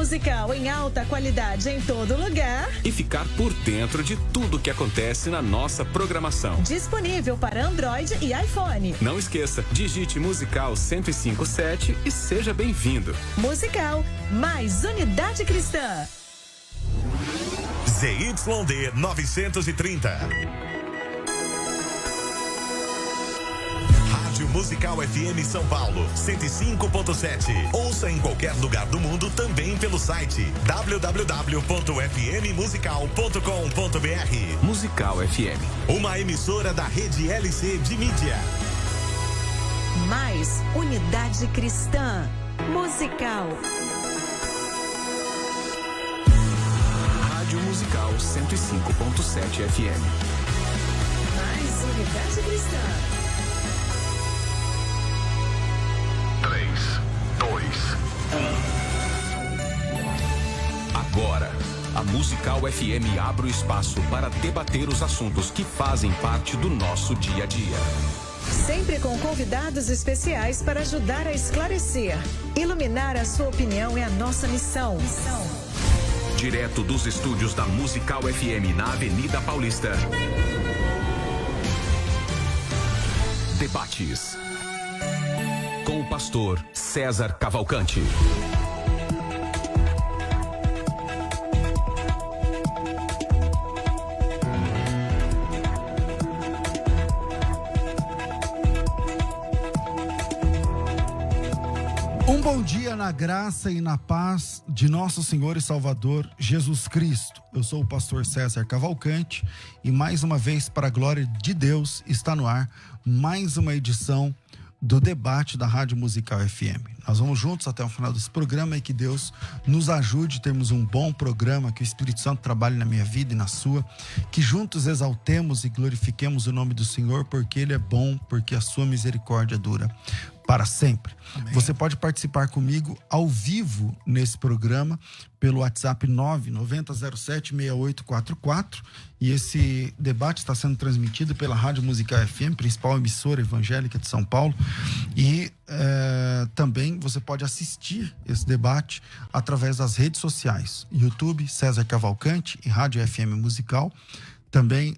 musical em alta qualidade em todo lugar. E ficar por dentro de tudo que acontece na nossa programação. Disponível para Android e iPhone. Não esqueça, digite Musical 1057 e seja bem-vindo. Musical, mais unidade cristã. ZYD 930. Rádio Musical FM São Paulo, 105.7. Ouça em qualquer lugar do mundo também pelo site www.fmmusical.com.br. Musical FM. Uma emissora da rede LC de mídia. Mais unidade cristã. Musical. Rádio Musical 105.7 FM. Mais unidade cristã. 3, 2, 1. Agora, a Musical FM abre o espaço para debater os assuntos que fazem parte do nosso dia a dia. Sempre com convidados especiais para ajudar a esclarecer. Iluminar a sua opinião é a nossa missão. Direto dos estúdios da Musical FM na Avenida Paulista. Debates. Com o pastor César Cavalcante. Um bom dia na graça e na paz de nosso Senhor e Salvador Jesus Cristo. Eu sou o pastor César Cavalcante e mais uma vez, para a glória de Deus, está no ar mais uma edição do debate da Rádio Musical FM. Nós vamos juntos até o final desse programa e que Deus nos ajude a termos um bom programa, que o Espírito Santo trabalhe na minha vida e na sua, que juntos exaltemos e glorifiquemos o nome do Senhor, porque Ele é bom, porque a sua misericórdia dura para sempre. Amém. Você pode participar comigo ao vivo nesse programa pelo WhatsApp 990076844 e esse debate está sendo transmitido pela Rádio Musical FM, principal emissora evangélica de São Paulo, e também você pode assistir esse debate através das redes sociais, YouTube César Cavalcante e Rádio FM Musical. Também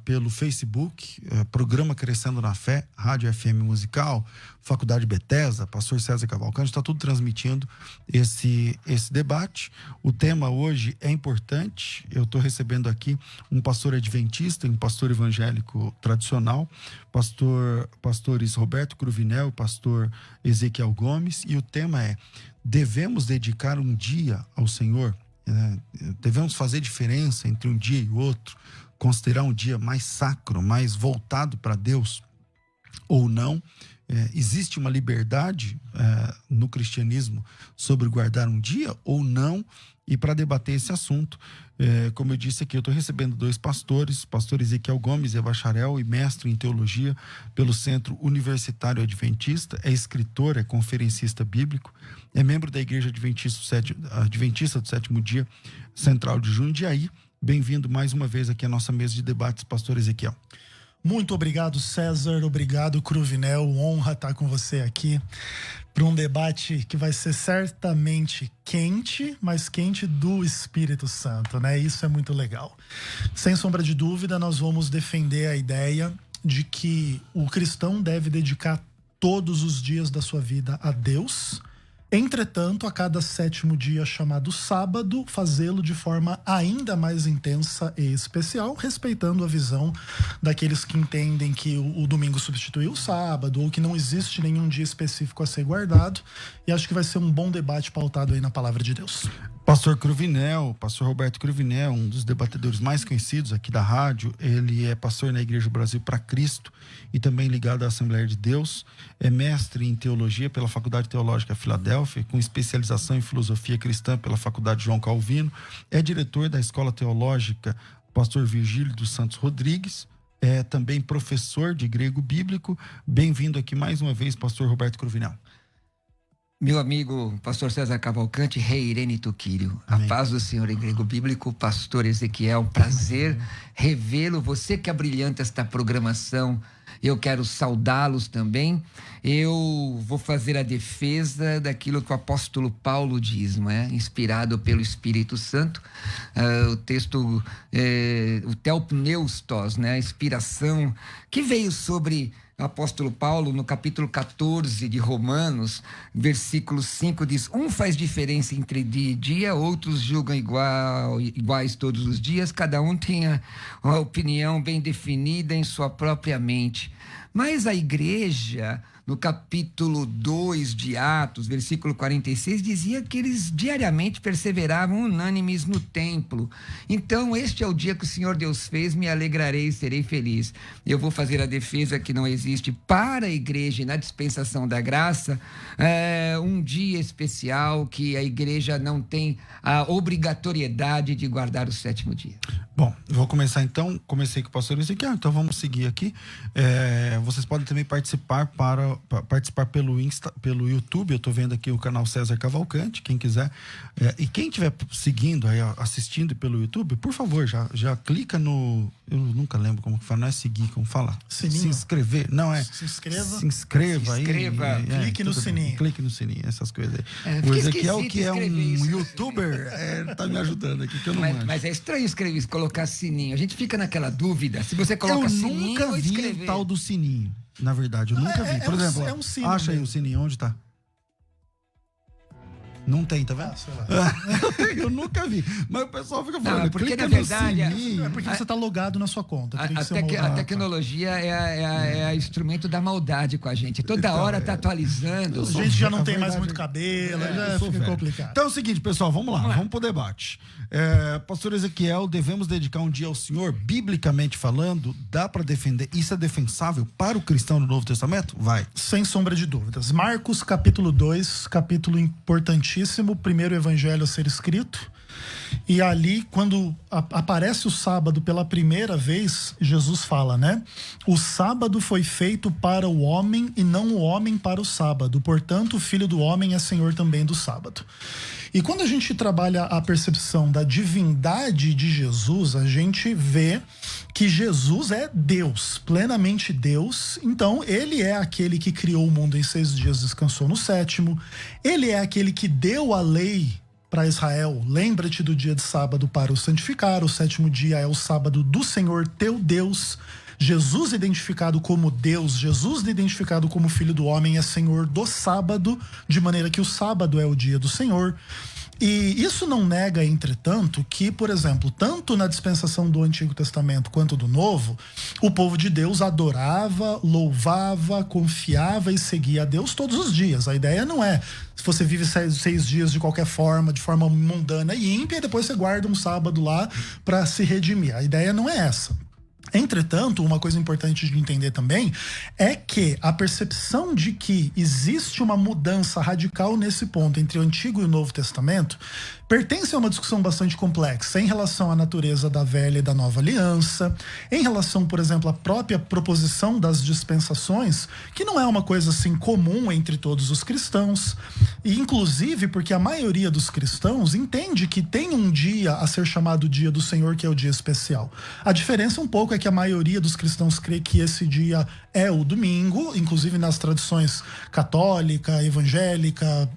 pelo Facebook, Programa Crescendo na Fé, Rádio FM Musical, Faculdade Bethesda, Pastor César Cavalcante, está tudo transmitindo esse debate. O tema hoje é importante. Eu estou recebendo aqui um pastor adventista, um pastor evangélico tradicional, pastores Roberto Cruvinel e pastor Ezequiel Gomes, e o tema é: devemos dedicar um dia ao Senhor? Devemos fazer diferença entre um dia e o outro, considerar um dia mais sacro, mais voltado para Deus ou não? Existe uma liberdade no cristianismo sobre guardar um dia ou não? E para debater esse assunto, como eu disse aqui, eu estou recebendo dois pastores, pastor Ezequiel Gomes é bacharel e mestre em teologia pelo Centro Universitário Adventista, é escritor, é conferencista bíblico, é membro da Igreja Adventista do Sétimo Dia Central de Jundiaí. Bem-vindo mais uma vez aqui à nossa mesa de debates, pastor Ezequiel. Muito obrigado, César. Obrigado, Cruvinel. Honra estar com você aqui para um debate que vai ser certamente quente, mas quente do Espírito Santo, né? Isso é muito legal. Sem sombra de dúvida, nós vamos defender a ideia de que o cristão deve dedicar todos os dias da sua vida a Deus. Entretanto, a cada sétimo dia chamado sábado, fazê-lo de forma ainda mais intensa e especial, respeitando a visão daqueles que entendem que o domingo substitui o sábado, ou que não existe nenhum dia específico a ser guardado. E acho que vai ser um bom debate pautado aí na palavra de Deus. Pastor Cruvinel, pastor Roberto Cruvinel, um dos debatedores mais conhecidos aqui da rádio, ele é pastor na Igreja Brasil para Cristo e também ligado à Assembleia de Deus, é mestre em teologia pela Faculdade Teológica Filadélfia, com especialização em filosofia cristã pela Faculdade João Calvino, é diretor da Escola Teológica Pastor Virgílio dos Santos Rodrigues, é também professor de grego bíblico. Bem-vindo aqui mais uma vez, pastor Roberto Cruvinel. Meu amigo, pastor César Cavalcante, rei Irene Tuquírio. A paz do Senhor em grego bíblico, pastor Ezequiel, prazer revê-lo. Você que abrilhanta esta programação, eu quero saudá-los também. Eu vou fazer a defesa daquilo que o apóstolo Paulo diz, não é? Inspirado pelo Espírito Santo. O texto, o Theopneustos, né? A inspiração que veio sobre o apóstolo Paulo no capítulo 14 de Romanos, versículo 5 diz: um faz diferença entre dia e dia, outros julgam iguais todos os dias, cada um tem uma opinião bem definida em sua própria mente. Mas a igreja, no capítulo 2 de Atos, versículo 46, dizia que eles diariamente perseveravam unânimes no templo. Então, este é o dia que o Senhor Deus fez, me alegrarei e serei feliz. Eu vou fazer a defesa que não existe para a igreja e na dispensação da graça, um dia especial que a igreja não tem a obrigatoriedade de guardar o 7º dia. Bom, vou começar então. Comecei com o pastor Ezequiel, então vamos seguir aqui. Vocês podem também participar pelo YouTube. Eu estou vendo aqui o canal César Cavalcante, quem quiser. E quem estiver seguindo, aí, assistindo pelo YouTube, por favor, já clica no... Eu nunca lembro como que fala, não é seguir, como fala? Sininho. Se inscrever, não é? Se inscreva. Se inscreva aí. Clique no sininho. Clique no sininho, essas coisas aí. O Ezequiel, que é um youtuber, tá me ajudando aqui, que eu não manjo. Mas é estranho colocar sininho. A gente fica naquela dúvida. Se você coloca sininho, eu nunca vi o tal do sininho. Na verdade, eu nunca vi. Por exemplo, um sino acha aí mesmo. o sininho, onde tá? Não tem, tá vendo? Sei lá. Eu nunca vi. Mas o pessoal fica falando, não, porque clica na verdade... no sininho. É porque você tá logado na sua conta. A tecnologia é instrumento da maldade com a gente. Toda hora tá atualizando. A gente já não tem mais muito cabelo, já fica complicado. Então é o seguinte, pessoal, vamos lá. Vamos pro debate. Pastor Ezequiel, devemos dedicar um dia ao Senhor, biblicamente falando? Dá para defender? Isso é defensável para o cristão no Novo Testamento? Vai. Sem sombra de dúvidas. Marcos, capítulo 2, capítulo importantíssimo, primeiro evangelho a ser escrito. E ali, quando aparece o sábado pela primeira vez, Jesus fala, né? O sábado foi feito para o homem e não o homem para o sábado. Portanto, o Filho do Homem é Senhor também do sábado. E quando a gente trabalha a percepção da divindade de Jesus, a gente vê que Jesus é Deus, plenamente Deus. Então, ele é aquele que criou o mundo em 6 dias, descansou no 7º. Ele é aquele que deu a lei para Israel. Lembra-te do dia de sábado para o santificar. O 7º dia é o sábado do Senhor teu Deus. Jesus identificado como Deus, Jesus identificado como Filho do Homem é Senhor do sábado, de maneira que o sábado é o dia do Senhor. E isso não nega, entretanto, que, por exemplo, tanto na dispensação do Antigo Testamento quanto do Novo, o povo de Deus adorava, louvava, confiava e seguia a Deus todos os dias. A ideia não é se você vive 6 dias de qualquer forma, de forma mundana e ímpia, e depois você guarda um sábado lá para se redimir. A ideia não é essa. Entretanto, uma coisa importante de entender também é que a percepção de que existe uma mudança radical nesse ponto entre o Antigo e o Novo Testamento pertence a uma discussão bastante complexa em relação à natureza da velha e da nova aliança, em relação, por exemplo, à própria proposição das dispensações, que não é uma coisa assim comum entre todos os cristãos, e inclusive porque a maioria dos cristãos entende que tem um dia a ser chamado dia do Senhor, que é o dia especial. A diferença um pouco é que a maioria dos cristãos crê que esse dia é o domingo, inclusive nas tradições católica, evangélica,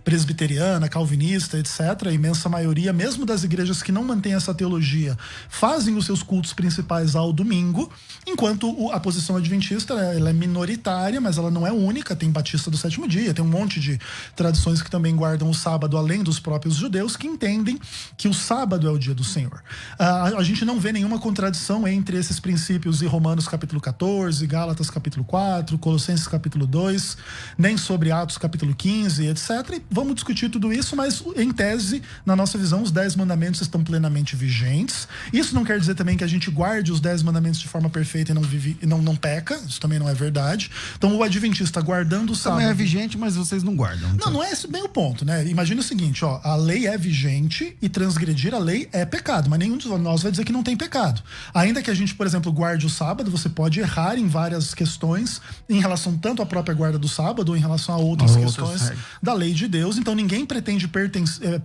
presbiteriana, calvinista, etc. A imensa maioria, mesmo das igrejas que não mantêm essa teologia, fazem os seus cultos principais ao domingo, enquanto a posição adventista ela é minoritária, mas ela não é única. Tem Batista do 7º dia, tem um monte de tradições que também guardam o sábado, além dos próprios judeus, que entendem que o sábado é o dia do Senhor. A gente não vê nenhuma contradição entre esses princípios em Romanos capítulo 14, Gálatas capítulo 4, Colossenses capítulo 2, nem sobre Atos capítulo 15, etc. E vamos discutir tudo isso, mas em tese, na nossa visão, os 10 mandamentos estão plenamente vigentes. Isso não quer dizer também que a gente guarde os 10 mandamentos de forma perfeita e não peca. Isso também não é verdade. Então o adventista guardando o sábado... Também é vigente, mas vocês não guardam. Então. Não é esse bem o ponto, né? Imagina o seguinte, ó, a lei é vigente e transgredir a lei é pecado, mas nenhum de nós vai dizer que não tem pecado. Ainda que a gente, por exemplo, guarde o sábado, você pode errar em várias questões em relação tanto à própria guarda do sábado ou em relação a outras questões da lei de Deus. Então ninguém pretende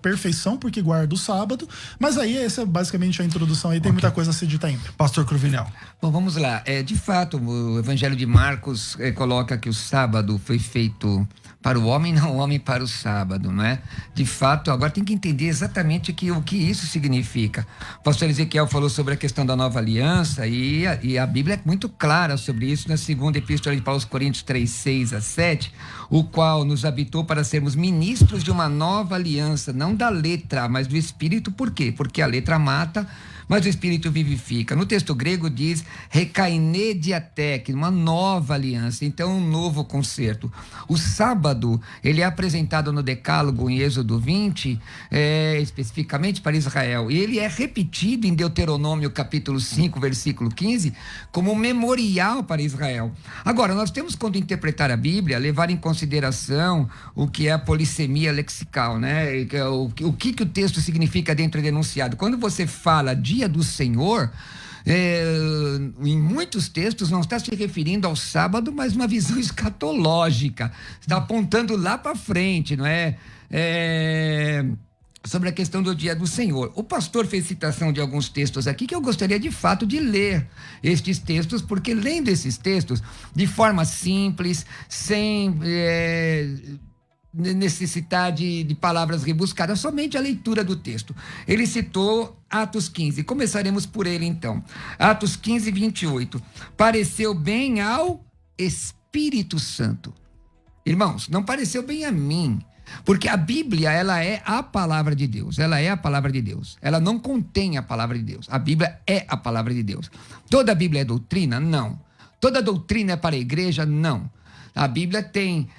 perfeição porque guarda o sábado, mas aí essa é basicamente a introdução, aí tem muita coisa a ser dita ainda. Pastor Cruvinel. Bom, vamos lá. De fato, o Evangelho de Marcos coloca que o sábado foi feito para o homem, não o homem para o sábado, não é? De fato, agora tem que entender exatamente o que isso significa. O pastor Ezequiel falou sobre a questão da nova aliança e a Bíblia é muito clara sobre isso na segunda epístola de Paulo aos Coríntios 3:6-7, o qual nos habitou para sermos ministros de uma nova aliança, não da letra, mas do Espírito. Por quê? Porque a letra mata, mas o Espírito vivifica. No texto grego diz rekaine diatek, uma nova aliança, então um novo concerto. O sábado, ele é apresentado no Decálogo em Êxodo 20, especificamente para Israel, e ele é repetido em Deuteronômio capítulo 5, versículo 15, como um memorial para Israel. Agora, nós temos, quando interpretar a Bíblia, levar em consideração o que é a polissemia lexical, né? O que o texto significa dentro do enunciado. Quando você fala Dia do Senhor, em muitos textos não está se referindo ao sábado, mas uma visão escatológica, está apontando lá para frente, não é? Sobre a questão do Dia do Senhor. O pastor fez citação de alguns textos aqui que eu gostaria de fato de ler estes textos, porque lendo esses textos de forma simples, sem necessitar de palavras rebuscadas, somente a leitura do texto. Ele citou Atos 15, começaremos por ele então. Atos 15, 28. Pareceu bem ao Espírito Santo. Irmãos, não pareceu bem a mim, porque a Bíblia, ela é a palavra de Deus, ela é a palavra de Deus, ela não contém a palavra de Deus, a Bíblia é a palavra de Deus. Toda a Bíblia é doutrina? Não. Toda doutrina é para a igreja? Não. A Bíblia tem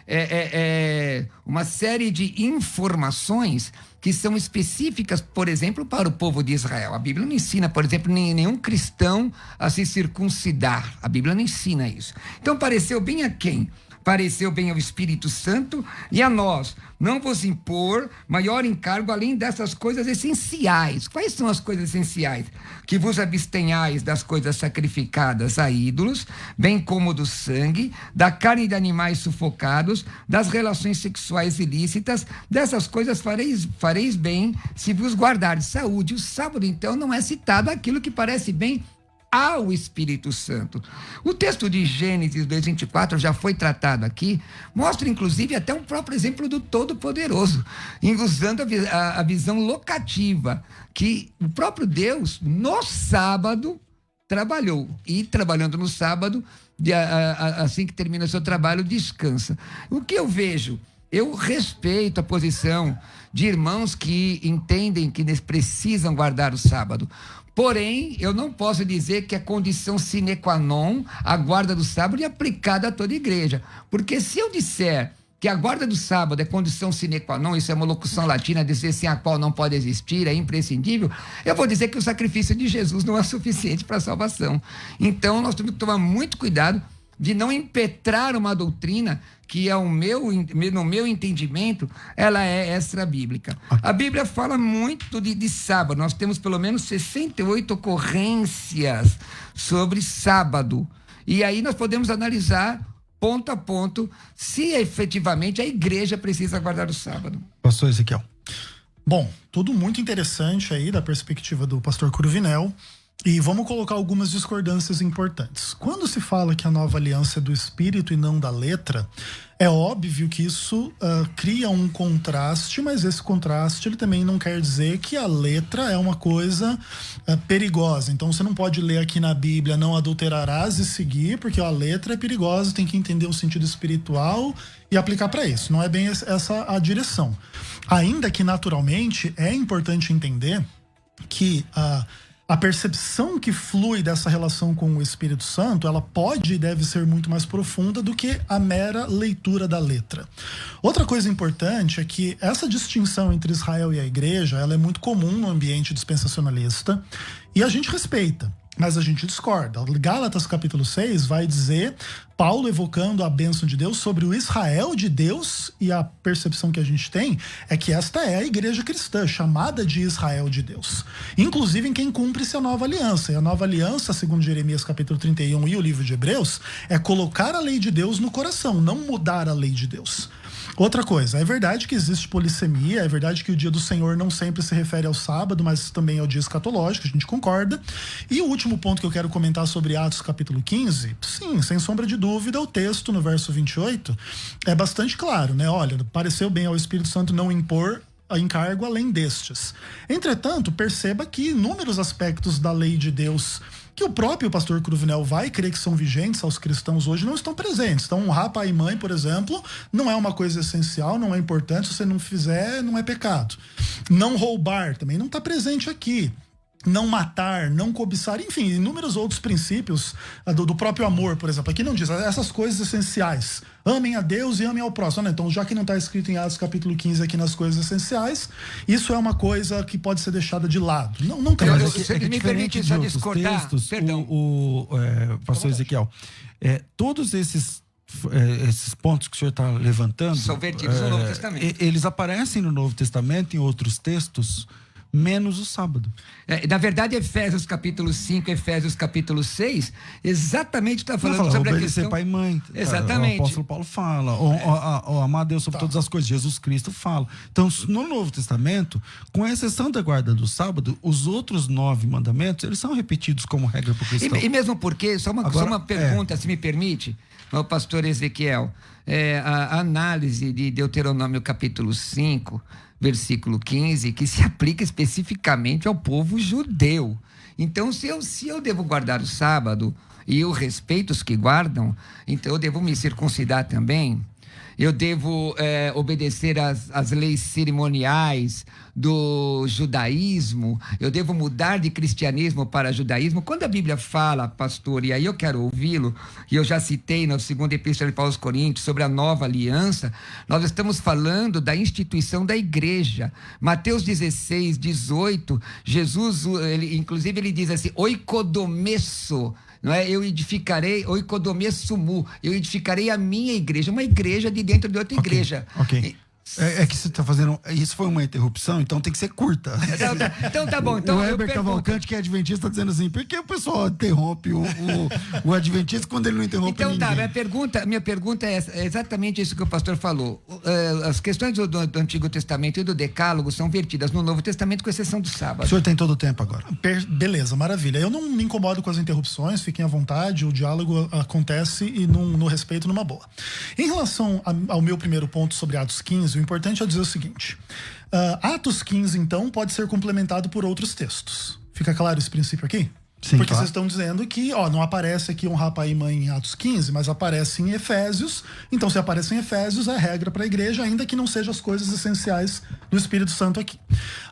uma série de informações que são específicas, por exemplo, para o povo de Israel. A Bíblia não ensina, por exemplo, nenhum cristão a se circuncidar. A Bíblia não ensina isso. Então, pareceu bem a quem? Pareceu bem ao Espírito Santo e a nós, não vos impor maior encargo além dessas coisas essenciais. Quais são as coisas essenciais? Que vos abstenhais das coisas sacrificadas a ídolos, bem como do sangue, da carne de animais sufocados, das relações sexuais ilícitas. Dessas coisas fareis bem se vos guardardes. Saúde. O sábado, então, não é citado aquilo que parece bem ao Espírito Santo. O texto de Gênesis 2:24 já foi tratado aqui, mostra inclusive até um próprio exemplo do Todo-Poderoso, usando a visão locativa, que o próprio Deus no sábado trabalhou, e trabalhando no sábado, assim que termina o seu trabalho, descansa. O que eu vejo? Eu respeito a posição de irmãos que entendem que eles precisam guardar o sábado. Porém, eu não posso dizer que é condição sine qua non a guarda do sábado e aplicada a toda a igreja. Porque se eu disser que a guarda do sábado é condição sine qua non, isso é uma locução latina, dizer sem a qual não pode existir, é imprescindível, eu vou dizer que o sacrifício de Jesus não é suficiente para a salvação. Então, nós temos que tomar muito cuidado de não impetrar uma doutrina que no meu entendimento, ela é extra-bíblica. A Bíblia fala muito de sábado. Nós temos pelo menos 68 ocorrências sobre sábado. E aí nós podemos analisar ponto a ponto se efetivamente a igreja precisa guardar o sábado. Pastor Ezequiel. Bom, tudo muito interessante aí da perspectiva do pastor Cruvinel. E vamos colocar algumas discordâncias importantes. Quando se fala que a nova aliança é do Espírito e não da letra, é óbvio que isso cria um contraste, mas esse contraste ele também não quer dizer que a letra é uma coisa perigosa. Então você não pode ler aqui na Bíblia, não adulterarás e seguir, porque a letra é perigosa, tem que entender o sentido espiritual e aplicar para isso. Não é bem essa a direção. Ainda que naturalmente é importante entender que a percepção que flui dessa relação com o Espírito Santo, ela pode e deve ser muito mais profunda do que a mera leitura da letra. Outra coisa importante é que essa distinção entre Israel e a igreja, ela é muito comum no ambiente dispensacionalista e a gente respeita. Mas a gente discorda. Gálatas capítulo 6 vai dizer, Paulo evocando a bênção de Deus sobre o Israel de Deus, e a percepção que a gente tem é que esta é a igreja cristã, chamada de Israel de Deus. Inclusive em quem cumpre-se a nova aliança. E a nova aliança, segundo Jeremias capítulo 31 e o livro de Hebreus, é colocar a lei de Deus no coração, não mudar a lei de Deus. Outra coisa, é verdade que existe polissemia, é verdade que o dia do Senhor não sempre se refere ao sábado, mas também ao dia escatológico, a gente concorda. E o último ponto que eu quero comentar sobre Atos capítulo 15, sim, sem sombra de dúvida, o texto no verso 28 é bastante claro, né? Olha, pareceu bem ao Espírito Santo não impor encargo além destes. Entretanto, perceba que inúmeros aspectos da lei de Deus que o próprio pastor Cruvinel vai crer que são vigentes aos cristãos hoje não estão presentes. Então, honrar pai e mãe, por exemplo, não é uma coisa essencial, não é importante. Se você não fizer, não é pecado. Não roubar também não está presente aqui. Não matar, não cobiçar, enfim, inúmeros outros princípios do próprio amor, por exemplo. Aqui não diz essas coisas essenciais. Amem a Deus e amem ao próximo. Então, já que não está escrito em Atos capítulo 15 aqui nas coisas essenciais, isso é uma coisa que pode ser deixada de lado. Não tem. Você me permite só discordar? Textos, Perdão. Pastor Ezequiel, todos esses pontos que o senhor está levantando são vertidos no Novo Testamento. Eles aparecem no Novo Testamento em outros textos, menos o sábado. Na verdade, Efésios capítulo 5, Efésios capítulo 6, exatamente está falando sobre a questão... pai e mãe. Exatamente. O apóstolo Paulo fala. Amar a Deus sobre todas as coisas. Jesus Cristo fala. Então, no Novo Testamento, com exceção da guarda do sábado, os outros 9 mandamentos, eles são repetidos como regra para o cristão. E mesmo porque, só uma pergunta, se me permite, o pastor Ezequiel, a análise de Deuteronômio capítulo 5, versículo 15, que se aplica especificamente ao povo judeu. Então, se eu devo guardar o sábado e eu respeito os que guardam, então eu devo me circuncidar também. Eu devo obedecer às leis cerimoniais do judaísmo. Eu devo mudar de cristianismo para judaísmo. Quando a Bíblia fala, pastor, e aí eu quero ouvi-lo, e eu já citei na segunda epístola de Paulo aos Coríntios sobre a nova aliança, nós estamos falando da instituição da igreja. Mateus 16, 18, Jesus, inclusive ele diz assim, oikodomesso, não é? Eu edificarei, oikodomesumu, eu edificarei a minha igreja, uma igreja de dentro de outra igreja. Ok. É que você está fazendo... Isso foi uma interrupção, então tem que ser curta. Então tá bom. Então, o Heber Cavalcante, que é adventista, está dizendo assim, por que o pessoal interrompe o adventista quando ele não interrompe ninguém? Então minha pergunta é exatamente isso que o pastor falou. As questões do Antigo Testamento e do Decálogo são vertidas no Novo Testamento, com exceção do sábado. O senhor tem todo o tempo agora. Beleza, maravilha. Eu não me incomodo com as interrupções, fiquem à vontade, o diálogo acontece e no respeito, numa boa. Em relação ao meu primeiro ponto sobre Atos 15, o importante é dizer o seguinte, Atos 15, então, pode ser complementado por outros textos. Fica claro esse princípio aqui? Sim, porque claro. vocês estão dizendo que não aparece aqui honrar pai e mãe em Atos 15, mas aparece em Efésios. Então, se aparece em Efésios, é regra para a igreja, ainda que não sejam as coisas essenciais do Espírito Santo aqui.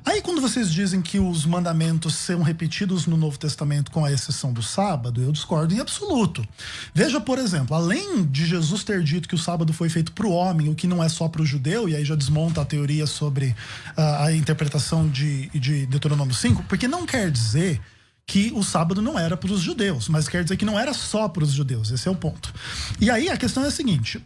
Aí, quando vocês dizem que os mandamentos são repetidos no Novo Testamento, com a exceção do sábado, eu discordo em absoluto. Veja, por exemplo, além de Jesus ter dito que o sábado foi feito para o homem, o que não é só para o judeu, e aí já desmonta a teoria sobre a interpretação de Deuteronômio 5, porque não quer dizer que o sábado não era para os judeus, mas quer dizer que não era só para os judeus, esse é o ponto. E aí a questão é a seguinte,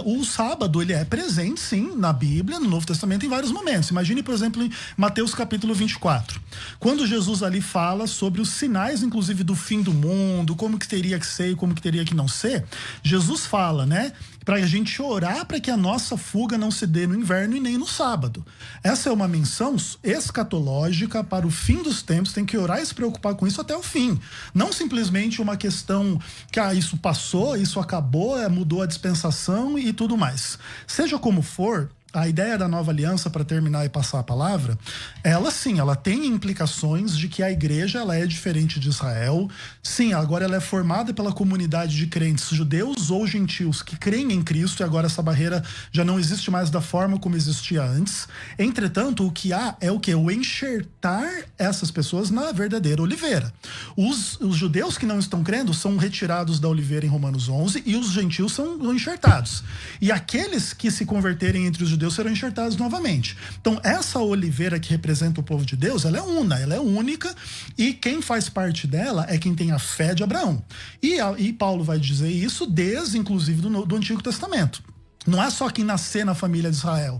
o sábado ele é presente sim na Bíblia, no Novo Testamento, em vários momentos. Imagine, por exemplo, em Mateus capítulo 24, quando Jesus ali fala sobre os sinais, inclusive do fim do mundo, como que teria que ser e como que teria que não ser. Jesus fala, né, para a gente orar para que a nossa fuga não se dê no inverno e nem no sábado. Essa é uma menção escatológica para o fim dos tempos, tem que orar e se preocupar com isso até o fim. Não simplesmente uma questão que isso passou, isso acabou, mudou a dispensação e tudo mais. Seja como for, a ideia da nova aliança, para terminar e passar a palavra, ela sim, ela tem implicações de que a igreja ela é diferente de Israel. Sim, agora ela é formada pela comunidade de crentes judeus ou gentios que creem em Cristo, e agora essa barreira já não existe mais da forma como existia antes. Entretanto, o que há é o quê? O enxertar essas pessoas na verdadeira oliveira. Os judeus que não estão crendo são retirados da oliveira em Romanos 11 e os gentios são enxertados. E aqueles que se converterem entre os judeus Deus serão enxertados novamente. Então, essa oliveira que representa o povo de Deus, ela é una, ela é única, e quem faz parte dela é quem tem a fé de Abraão. E Paulo vai dizer isso desde, inclusive, do Antigo Testamento. Não é só quem nascer na família de Israel,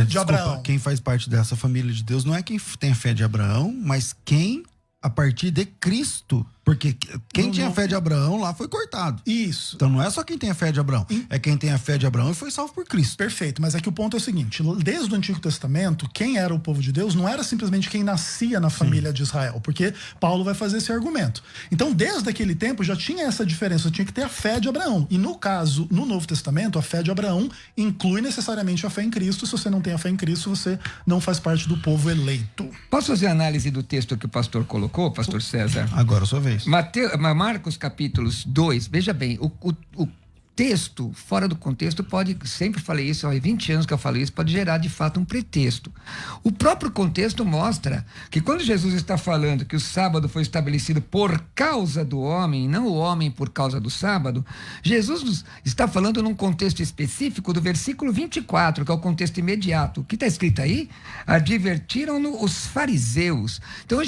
de Abraão. Quem faz parte dessa família de Deus não é quem tem a fé de Abraão, mas quem, a partir de Cristo. Porque quem tinha a fé de Abraão lá foi cortado. Isso. Então não é só quem tem a fé de Abraão, é quem tem a fé de Abraão e foi salvo por Cristo. Perfeito, mas é que o ponto é o seguinte, desde o Antigo Testamento, quem era o povo de Deus não era simplesmente quem nascia na família de Israel, porque Paulo vai fazer esse argumento. Então, desde aquele tempo já tinha essa diferença, tinha que ter a fé de Abraão. E no caso, no Novo Testamento, a fé de Abraão inclui necessariamente a fé em Cristo. Se você não tem a fé em Cristo, você não faz parte do povo eleito. Posso fazer a análise do texto que o pastor colocou, pastor César? Agora, a sua vez. Marcos capítulos 2, veja bem, o texto, fora do contexto, pode, sempre falei isso, há 20 anos que eu falo isso, pode gerar de fato um pretexto. O próprio contexto mostra que quando Jesus está falando que o sábado foi estabelecido por causa do homem, não o homem por causa do sábado, Jesus está falando num contexto específico do versículo 24, que é o contexto imediato. O que está escrito aí? Advertiram-no os fariseus. Então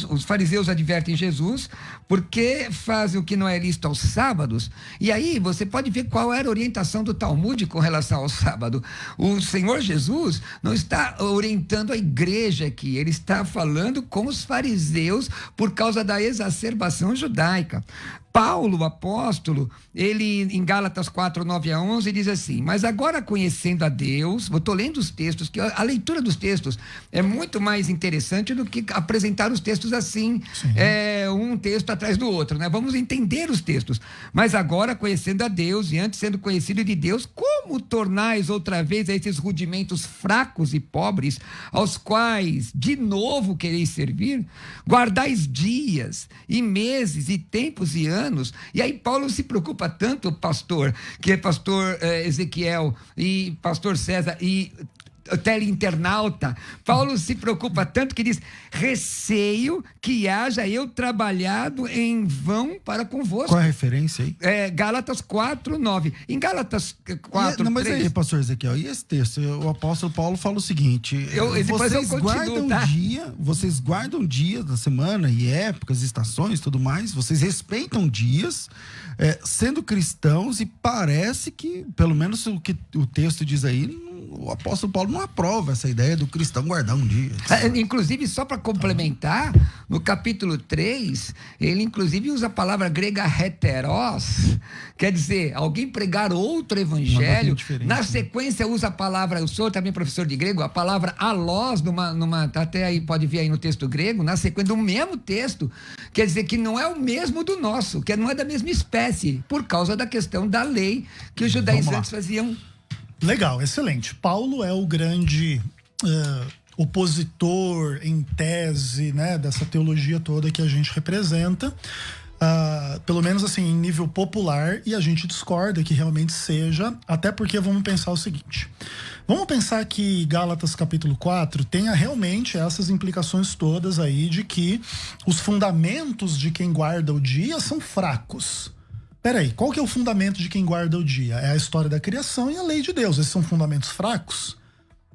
os fariseus advertem Jesus porque fazem o que não é lícito aos sábados. E aí você pode ver qual era a orientação do Talmud com relação ao sábado. O Senhor Jesus não está orientando a igreja aqui, ele está falando com os fariseus por causa da exacerbação judaica. Paulo, o apóstolo, ele em Gálatas 4, 9 a 11, diz assim: mas agora conhecendo a Deus, eu estou lendo os textos, que a leitura dos textos é muito mais interessante do que apresentar os textos assim, um texto atrás do outro, né? Vamos entender os textos. Mas agora conhecendo a Deus, e antes sendo conhecido de Deus, como tornais outra vez a esses rudimentos fracos e pobres, aos quais de novo quereis servir? Guardais dias, e meses, e tempos, e anos. E aí Paulo se preocupa tanto, pastor, que é pastor Ezequiel e pastor César e teleinternauta, Paulo se preocupa tanto que diz: receio que haja eu trabalhado em vão para convosco. Qual é a referência aí? Gálatas 4, 9. Em Gálatas 4, não, mas 3... aí, pastor Ezequiel, e esse texto? O apóstolo Paulo fala o seguinte: vocês guardam dias da semana e épocas, estações, tudo mais, vocês respeitam dias, sendo cristãos, e parece que, pelo menos o que o texto diz aí, o apóstolo Paulo não aprova essa ideia do cristão guardar um dia. Inclusive, só para complementar, no capítulo 3, ele inclusive usa a palavra grega heteros, quer dizer, alguém pregar outro evangelho. Na sequência usa a palavra, eu sou também professor de grego, a palavra alós, até aí pode ver aí no texto grego, na sequência do mesmo texto, quer dizer que não é o mesmo do nosso, que não é da mesma espécie, por causa da questão da lei que os judaizantes faziam. Legal, excelente. Paulo é o grande opositor em tese, né, dessa teologia toda que a gente representa, pelo menos assim em nível popular, e a gente discorda que realmente seja, até porque vamos pensar o seguinte: vamos pensar que Gálatas capítulo 4 tenha realmente essas implicações todas aí de que os fundamentos de quem guarda o dia são fracos. Peraí, qual que é o fundamento de quem guarda o dia? É a história da criação e a lei de Deus. Esses são fundamentos fracos?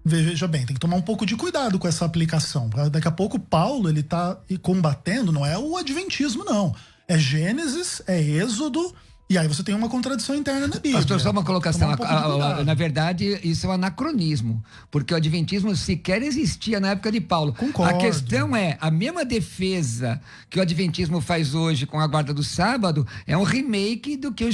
Veja bem, tem que tomar um pouco de cuidado com essa aplicação. Daqui a pouco Paulo, ele tá combatendo, não é o adventismo, não. É Gênesis, é Êxodo, e aí você tem uma contradição interna na Bíblia. Pastor, só uma colocação. Na verdade, isso é um anacronismo, porque o adventismo sequer existia na época de Paulo. Concordo. A questão é, a mesma defesa que o adventismo faz hoje com a guarda do sábado é um remake do que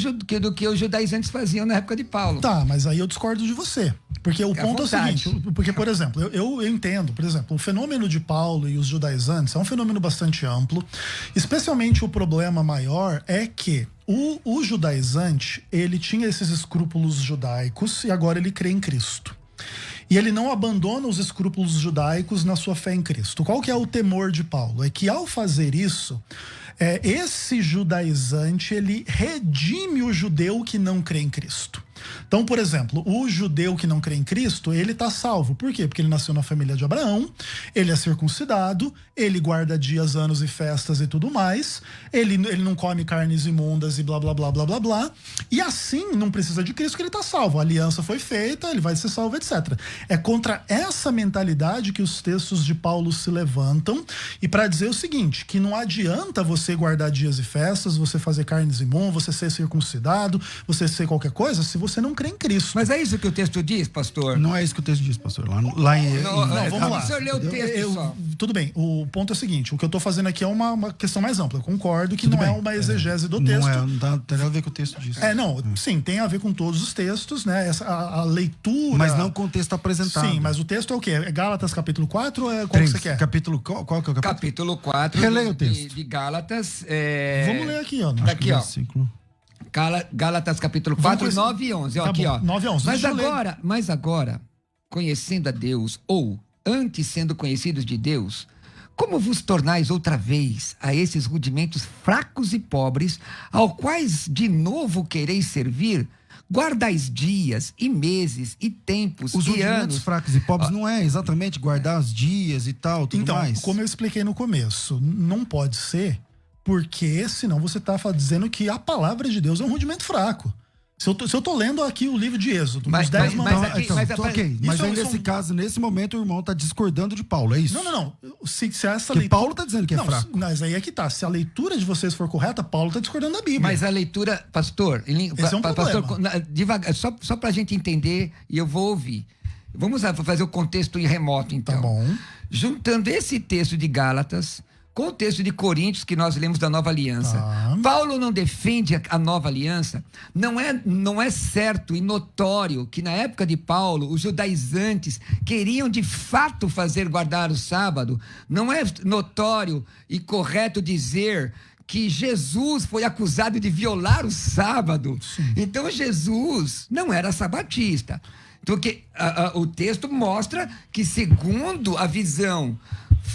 os judaizantes faziam na época de Paulo. Tá, mas aí eu discordo de você. Porque o ponto é o seguinte, porque, por exemplo, eu entendo, por exemplo, o fenômeno de Paulo e os judaizantes é um fenômeno bastante amplo, especialmente o problema maior é que o judaizante, ele tinha esses escrúpulos judaicos e agora ele crê em Cristo. E ele não abandona os escrúpulos judaicos na sua fé em Cristo. Qual que é o temor de Paulo? É que ao fazer isso, esse judaizante, ele redime o judeu que não crê em Cristo. Então, por exemplo, o judeu que não crê em Cristo, ele está salvo. Por quê? Porque ele nasceu na família de Abraão, Ele é circuncidado, ele guarda dias, anos e festas e tudo mais, ele não come carnes imundas e blá, blá, blá, blá, blá, blá. E assim, não precisa de Cristo que ele tá salvo. A aliança foi feita, ele vai ser salvo, etc. É contra essa mentalidade que os textos de Paulo se levantam e para dizer o seguinte, que não adianta você guardar dias e festas, você fazer carnes imundas, você ser circuncidado, você ser qualquer coisa, se você não crê em Cristo. Mas é isso que o texto diz, pastor? Não é isso que o texto diz, pastor. Lá vamos lá. O senhor leu o texto só. Tudo bem, o ponto é o seguinte, o que eu tô fazendo aqui é uma questão mais ampla. Eu concordo que não é uma exegese do texto. Não tem nada a ver com o texto disso. Sim, tem a ver com todos os textos, né? A leitura... Mas não com o texto apresentado. Sim, mas o texto é o quê? É Gálatas capítulo 4 ou é qual 3, que você quer? Capítulo, qual que é o capítulo? Capítulo 4 Releia o texto. de Gálatas. Vamos ler aqui, ó. Tá aqui, ó. Versículo. Gálatas capítulo 4, 9 e 11. Ó, Tá aqui, bom, ó. 9 e 11. Mas agora, conhecendo a Deus, ou antes sendo conhecidos de Deus, como vos tornais outra vez a esses rudimentos fracos e pobres, ao quais de novo quereis servir? Guardais dias e meses e tempos Os e rudimentos anos. fracos e pobres não é exatamente guardar os dias e tal, tudo então, mais. como eu expliquei no começo, não pode ser, porque senão você tá dizendo que a palavra de Deus é um rudimento fraco. Se eu tô lendo aqui o livro de Êxodo, os 10 mandamentos. Mas aí nesse caso, nesse momento, o irmão tá discordando de Paulo, é isso? Não. Se essa Porque leitura... Paulo tá dizendo que é fraco. Mas aí é que tá. Se a leitura de vocês for correta, Paulo tá discordando da Bíblia. Mas a leitura, pastor, esse é um pastor, problema. devagar, só pra gente entender, e eu vou ouvir. Vamos fazer o contexto em remoto, então. Tá bom. Juntando esse texto de Gálatas com o texto de Coríntios que nós lemos da Nova Aliança. Paulo não defende a Nova Aliança. Não é certo e notório que na época de Paulo, os judaizantes queriam de fato fazer guardar o sábado. Não é notório e correto dizer que Jesus foi acusado de violar o sábado. Sim. Então Jesus não era sabatista. Porque o texto mostra que, segundo a visão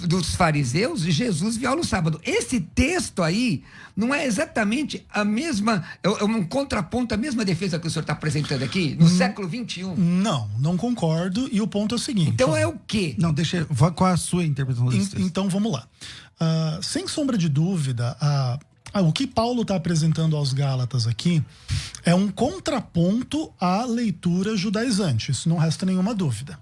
dos fariseus, Jesus viola o sábado. Esse texto aí não é exatamente a mesma, é um contraponto à mesma defesa que o senhor está apresentando aqui, no século XXI. Não concordo, e o ponto é o seguinte... Então é o quê? Não, qual é a sua interpretação desse texto? Então vamos lá. Sem sombra de dúvida, o que Paulo está apresentando aos Gálatas aqui é um contraponto à leitura judaizante, isso não resta nenhuma dúvida.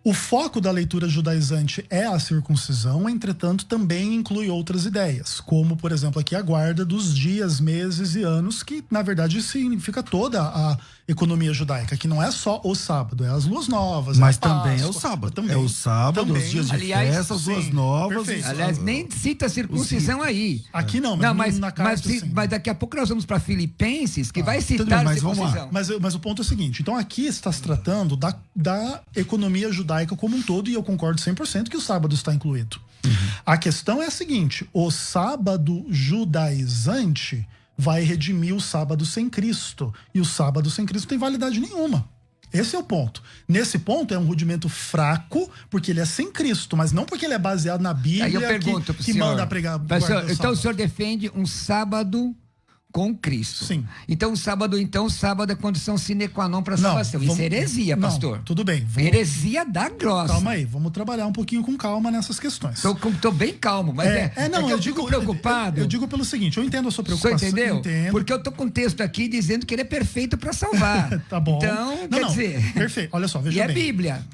O foco da leitura judaizante é a circuncisão, entretanto, também inclui outras ideias, como, por exemplo, aqui a guarda dos dias, meses e anos, que, na verdade, significa toda a economia judaica, que não é só o sábado, é as luas novas. Mas Páscoa, também é o sábado. Também, é o sábado, também. os dias de festa, as luas novas. Aliás, nem cita a circuncisão aí. Aqui não, mas na carta, mas daqui a pouco nós vamos para Filipenses, que vai citar a circuncisão. Mas o ponto é o seguinte, então aqui está se tratando da economia judaica como um todo, e eu concordo 100% que o sábado está incluído. A questão é a seguinte, o sábado judaizante vai redimir o sábado sem Cristo, e o sábado sem Cristo não tem validade nenhuma. Esse é o ponto. Nesse ponto é um rudimento fraco, porque ele é sem Cristo, mas não porque ele é baseado na Bíblia. Aí eu pergunto que manda pregar. Então o senhor defende um sábado com Cristo. Sim. Então o sábado é condição sine qua non para a salvação. Isso é heresia, pastor. Tudo bem. Heresia da grossa. Calma aí, vamos trabalhar um pouquinho com calma nessas questões. Tô bem calmo, mas eu fico preocupado. Eu digo pelo seguinte, eu entendo a sua preocupação. Você entendeu? Entendo. Porque eu tô com um texto aqui dizendo que ele é perfeito para salvar. Tá bom. Então, quer dizer... Perfeito. Olha só, veja bem. E é Bíblia.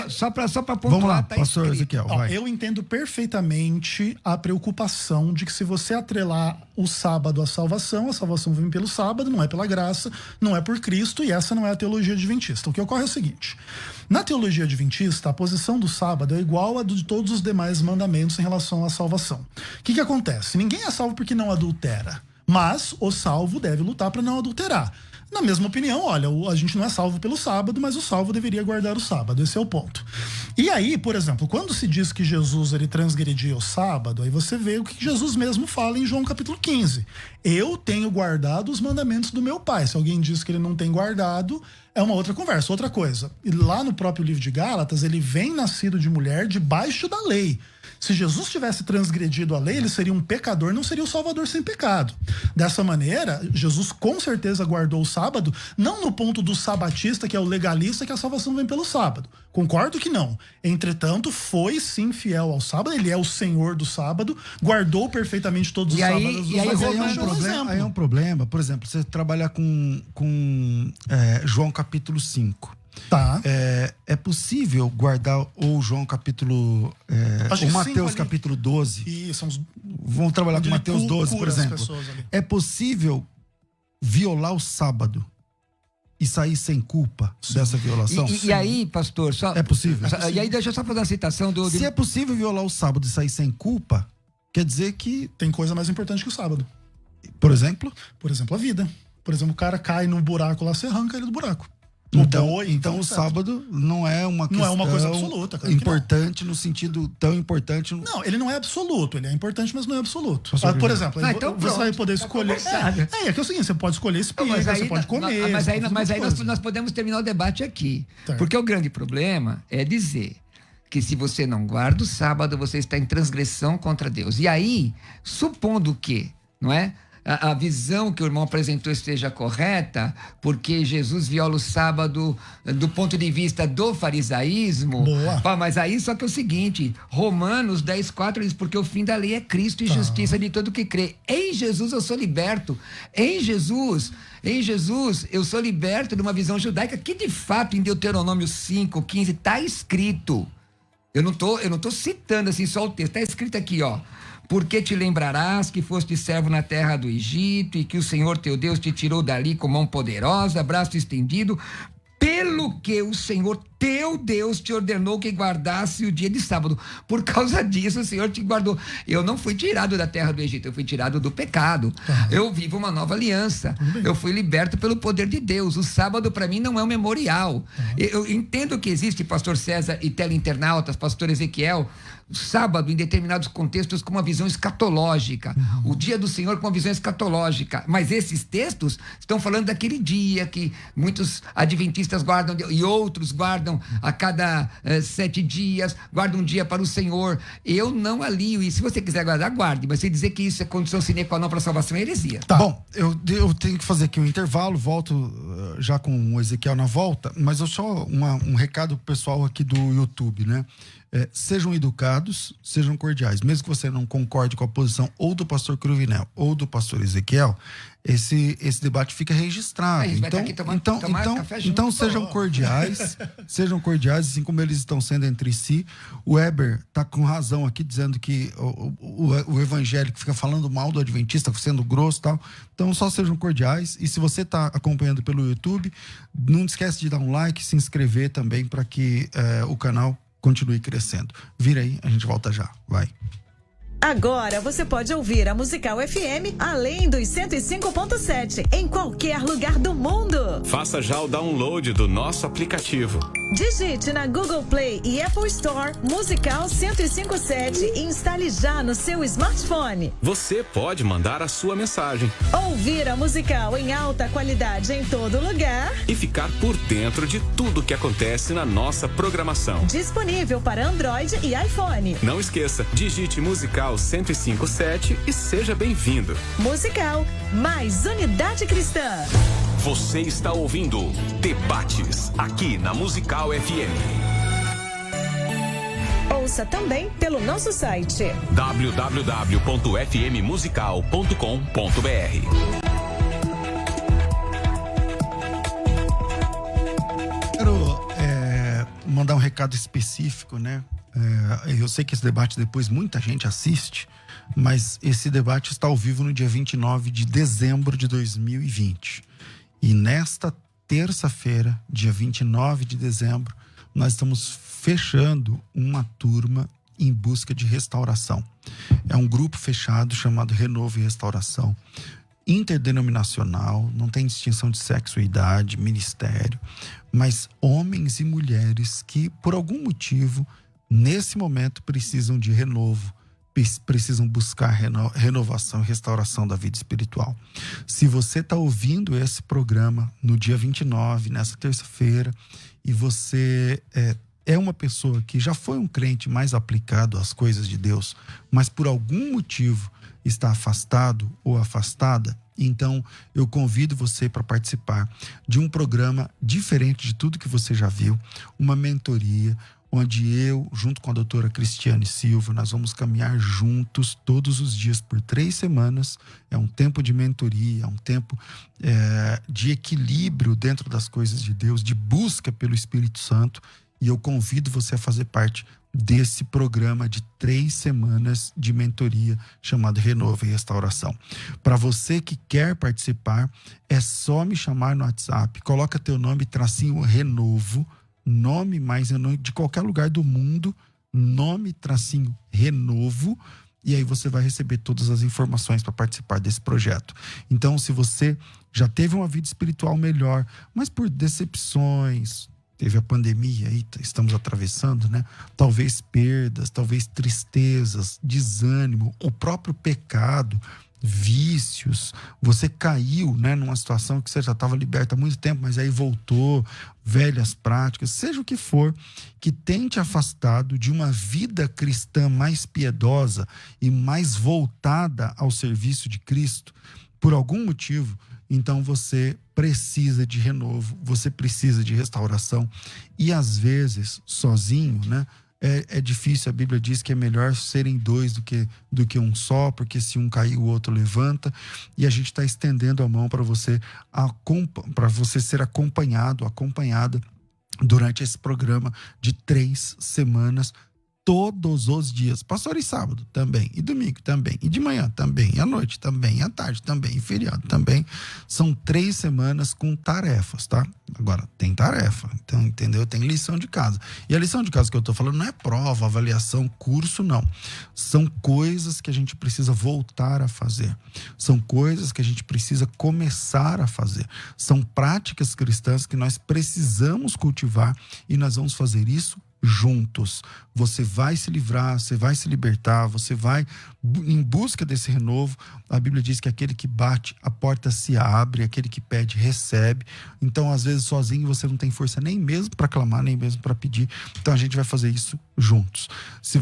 Só para pontuar. Vamos lá, tá pastor escrito. Ezequiel, vai. Eu entendo perfeitamente a preocupação de que se você atrelar o sábado à salvação, a salvação vem pelo sábado, não é pela graça, não é por Cristo, e essa não é a teologia adventista. O que ocorre é o seguinte, na teologia adventista, a posição do sábado é igual a de todos os demais mandamentos em relação à salvação. O que acontece? Ninguém é salvo porque não adultera, mas o salvo deve lutar para não adulterar. Na mesma opinião, olha, a gente não é salvo pelo sábado, mas o salvo deveria guardar o sábado, esse é o ponto. E aí, por exemplo, quando se diz que Jesus ele transgredia o sábado, aí você vê o que Jesus mesmo fala em João capítulo 15. Eu tenho guardado os mandamentos do meu Pai. Se alguém diz que ele não tem guardado, é uma outra conversa, outra coisa. E lá no próprio livro de Gálatas, ele vem nascido de mulher debaixo da lei. Se Jesus tivesse transgredido a lei, ele seria um pecador, não seria o Salvador sem pecado. Dessa maneira, Jesus com certeza guardou o sábado, não no ponto do sabatista, que é o legalista, que a salvação vem pelo sábado. Concordo que não. Entretanto, foi sim fiel ao sábado, ele é o Senhor do sábado, guardou perfeitamente todos os sábados. E aí, aí é um problema, por exemplo, você trabalhar com João capítulo 5. Tá. É possível guardar ou João capítulo... ou Mateus capítulo 12. Isso, vamos trabalhar com Mateus 12, por exemplo. É possível violar o sábado e sair sem culpa dessa violação? E aí, pastor... É possível? E aí, deixa eu só fazer uma citação do... Se é possível violar o sábado e sair sem culpa, quer dizer que... Tem coisa mais importante que o sábado. Por exemplo? Por exemplo, a vida. Por exemplo, o cara cai no buraco lá, você arranca ele do buraco. Então o sábado não é uma questão, não é uma coisa absoluta, cara, importante no sentido tão importante. Não, ele não é absoluto, ele é importante, mas não é absoluto. Por exemplo, então você vai poder escolher. É que é o seguinte, você pode escolher espírito, você pode comer. Mas aí nós podemos terminar o debate aqui. Certo. Porque o grande problema é dizer que se você não guarda o sábado, você está em transgressão contra Deus. E aí, supondo que, não é? A visão que o irmão apresentou esteja correta, porque Jesus viola o sábado do ponto de vista do farisaísmo. Boa. Mas aí só que é o seguinte, Romanos 10:4 diz, porque o fim da lei é Cristo e justiça de todo que crê. Em Jesus eu sou liberto. Em Jesus eu sou liberto de uma visão judaica que de fato em Deuteronômio 5:15 está escrito. Eu não tô citando assim só o texto, está escrito aqui, ó. Porque te lembrarás que foste servo na terra do Egito e que o Senhor teu Deus te tirou dali com mão poderosa, braço estendido, pelo que o Senhor teu Deus te ordenou que guardasse o dia de sábado. Por causa disso, o Senhor te guardou. Eu não fui tirado da terra do Egito, eu fui tirado do pecado. Eu vivo uma nova aliança. Eu fui liberto pelo poder de Deus. O sábado, para mim, não é um memorial. Eu entendo que existe, pastor César e teleinternautas, pastor Ezequiel, sábado em determinados contextos com uma visão escatológica, o dia do Senhor com uma visão escatológica, mas esses textos estão falando daquele dia que muitos adventistas guardam e outros guardam a cada 7 dias, guardam um dia para o Senhor. Eu não alio, e se você quiser guardar, guarde, mas se dizer que isso é condição sine qua non para a salvação é heresia. Bom, eu tenho que fazer aqui um intervalo, volto já com o Ezequiel na volta, mas eu só um recado pro pessoal aqui do YouTube, né? Sejam educados, sejam cordiais. Mesmo que você não concorde com a posição ou do pastor Cruvinel ou do pastor Ezequiel, esse debate fica registrado. Então sejam cordiais, sejam cordiais, assim como eles estão sendo entre si. O Weber está com razão aqui, dizendo que o evangélico fica falando mal do adventista, sendo grosso e tal. Então só sejam cordiais. E se você está acompanhando pelo YouTube, não esquece de dar um like, se inscrever também para que o canal continue crescendo. Vira aí, a gente volta já. Vai. Agora você pode ouvir a Musical FM além dos 105.7 em qualquer lugar do mundo. Faça já o download do nosso aplicativo. Digite na Google Play e Apple Store Musical 105.7 e instale já no seu smartphone. Você pode mandar a sua mensagem. Ouvir a Musical em alta qualidade em todo lugar. E ficar por dentro de tudo que acontece na nossa programação. Disponível para Android e iPhone. Não esqueça, digite Musical 105.7 e seja bem-vindo. Musical, mais unidade cristã. Você está ouvindo Debates, aqui na Musical FM. Ouça também pelo nosso site www.fmmusical.com.br. Quero mandar um recado específico, né? Eu sei que esse debate depois muita gente assiste, mas esse debate está ao vivo no dia 29 de dezembro de 2020. E nesta terça-feira, dia 29 de dezembro, nós estamos fechando uma turma em busca de restauração. É um grupo fechado chamado Renovo e Restauração, interdenominacional, não tem distinção de sexo e idade, ministério, mas homens e mulheres que, por algum motivo, nesse momento precisam de renovo, precisam buscar renovação e restauração da vida espiritual. Se você está ouvindo esse programa no dia 29, nessa terça-feira, e você é uma pessoa que já foi um crente mais aplicado às coisas de Deus, mas por algum motivo está afastado ou afastada, então eu convido você para participar de um programa diferente de tudo que você já viu, uma mentoria, onde eu, junto com a doutora Cristiane Silva, nós vamos caminhar juntos todos os dias por 3 semanas. É um tempo de mentoria, é um tempo de equilíbrio dentro das coisas de Deus, de busca pelo Espírito Santo. E eu convido você a fazer parte desse programa de 3 semanas de mentoria chamado Renovo e Restauração. Para você que quer participar, é só me chamar no WhatsApp, coloca teu nome, tracinho Renovo, nome mais de qualquer lugar do mundo, nome, tracinho Renovo, e aí você vai receber todas as informações para participar desse projeto. Então, se você já teve uma vida espiritual melhor, mas por decepções, teve a pandemia aí, estamos atravessando, né? Talvez perdas, talvez tristezas, desânimo, o próprio pecado, vícios, você caiu, né, numa situação que você já estava liberta há muito tempo, mas aí voltou, velhas práticas, seja o que for, que tem te afastado de uma vida cristã mais piedosa e mais voltada ao serviço de Cristo, por algum motivo, então você precisa de renovo, você precisa de restauração. E às vezes, sozinho, né? É difícil, a Bíblia diz que é melhor serem 2 do que um só, porque se um cair, o outro levanta. E a gente está estendendo a mão para você ser acompanhada durante esse programa de 3 semanas, todos os dias. Pastor, e sábado também, e domingo também, e de manhã também, e à noite também, e à tarde também, e feriado também. São 3 semanas com tarefas, tá? Agora, tem tarefa, então, entendeu? Tem lição de casa. E a lição de casa que eu tô falando não é prova, avaliação, curso, não. São coisas que a gente precisa voltar a fazer. São coisas que a gente precisa começar a fazer. São práticas cristãs que nós precisamos cultivar e nós vamos fazer isso juntos. Você vai se livrar, você vai se libertar, você vai em busca desse renovo. A Bíblia diz que aquele que bate, a porta se abre, aquele que pede, recebe. Então, às vezes, sozinho você não tem força nem mesmo para clamar, nem mesmo para pedir. Então, a gente vai fazer isso juntos. Se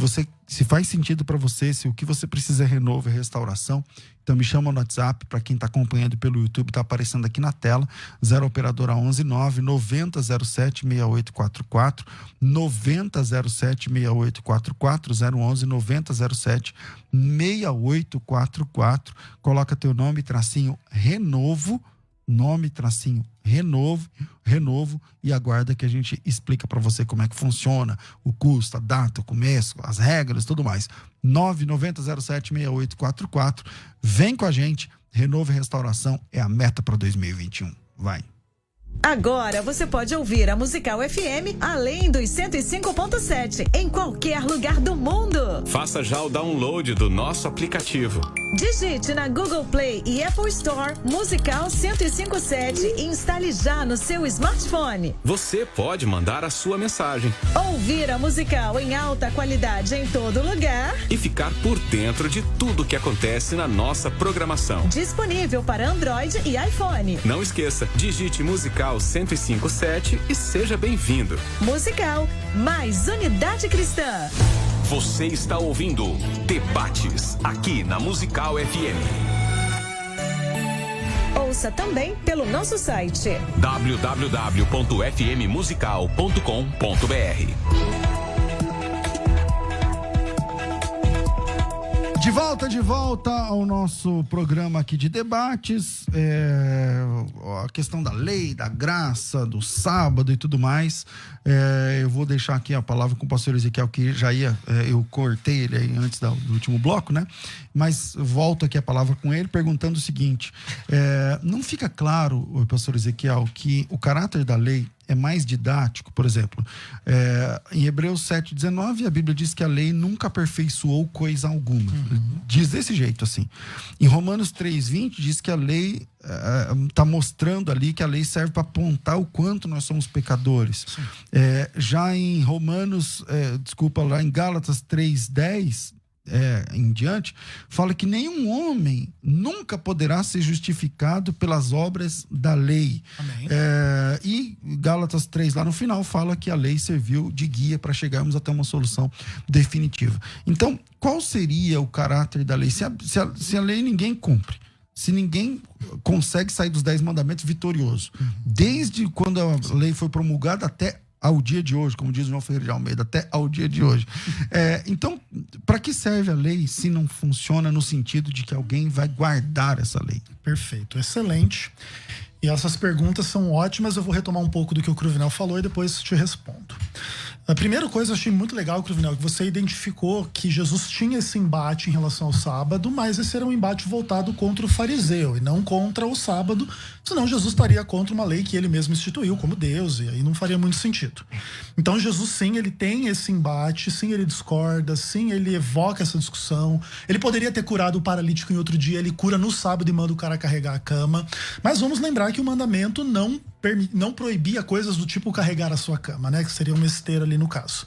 faz sentido para você, se o que você precisa é renovo, é restauração, então me chama no WhatsApp. Para quem está acompanhando pelo YouTube, está aparecendo aqui na tela, 0 operadora 11 9 90 07 6844, 90 07 6844, 011 90 07 6844. Coloca teu nome, tracinho Renovo, nome, tracinho Renovo, e aguarda que a gente explica para você como é que funciona, o custo, a data, o começo, as regras, tudo mais. 990 07 6844. Vem com a gente. Renovo e Restauração é a meta para 2021. Vai. Agora você pode ouvir a Musical FM além dos 105.7 em qualquer lugar do mundo. Faça já o download do nosso aplicativo. Digite na Google Play e Apple Store Musical 105.7 e instale já no seu smartphone. Você pode mandar a sua mensagem. Ouvir a Musical em alta qualidade em todo lugar. E ficar por dentro de tudo que acontece na nossa programação. Disponível para Android e iPhone. Não esqueça, digite Musical 105.7 e seja bem-vindo. Musical, mais unidade cristã. Você está ouvindo Debates, aqui na Musical FM. Ouça também pelo nosso site www.fmmusical.com.br. De volta ao nosso programa aqui de debates, a questão da lei, da graça, do sábado e tudo mais. Eu vou deixar aqui a palavra com o pastor Ezequiel, que já eu cortei ele aí antes do último bloco, né? Mas volto aqui a palavra com ele perguntando o seguinte: não fica claro, pastor Ezequiel, que o caráter da lei é mais didático? Por exemplo, em Hebreus 7,19, a Bíblia diz que a lei nunca aperfeiçoou coisa alguma. Diz desse jeito assim. Em Romanos 3,20 diz que a lei está mostrando ali que a lei serve para apontar o quanto nós somos pecadores. Já em Romanos, lá em Gálatas 3,10, em diante, fala que nenhum homem nunca poderá ser justificado pelas obras da lei. Amém. E Gálatas 3, lá no final, fala que a lei serviu de guia para chegarmos até uma solução definitiva. Então, qual seria o caráter da lei? Se a lei ninguém cumpre, se ninguém consegue sair dos 10 mandamentos vitorioso, desde quando a lei foi promulgada até ao dia de hoje, como diz o João Ferreira de Almeida, até ao dia de hoje. Então, para que serve a lei se não funciona no sentido de que alguém vai guardar essa lei? Perfeito, excelente. E essas perguntas são ótimas, eu vou retomar um pouco do que o Cruvinel falou e depois te respondo. A primeira coisa eu achei muito legal, Cruvinel, que você identificou que Jesus tinha esse embate em relação ao sábado, mas esse era um embate voltado contra o fariseu e não contra o sábado, senão Jesus estaria contra uma lei que ele mesmo instituiu como Deus, e aí não faria muito sentido. Então Jesus, sim, ele tem esse embate, sim, ele discorda, sim, ele evoca essa discussão. Ele poderia ter curado o paralítico em outro dia, ele cura no sábado e manda o cara carregar a cama, mas vamos lembrar que o mandamento não proibia coisas do tipo carregar a sua cama, né? Que seria uma esteira ali no caso.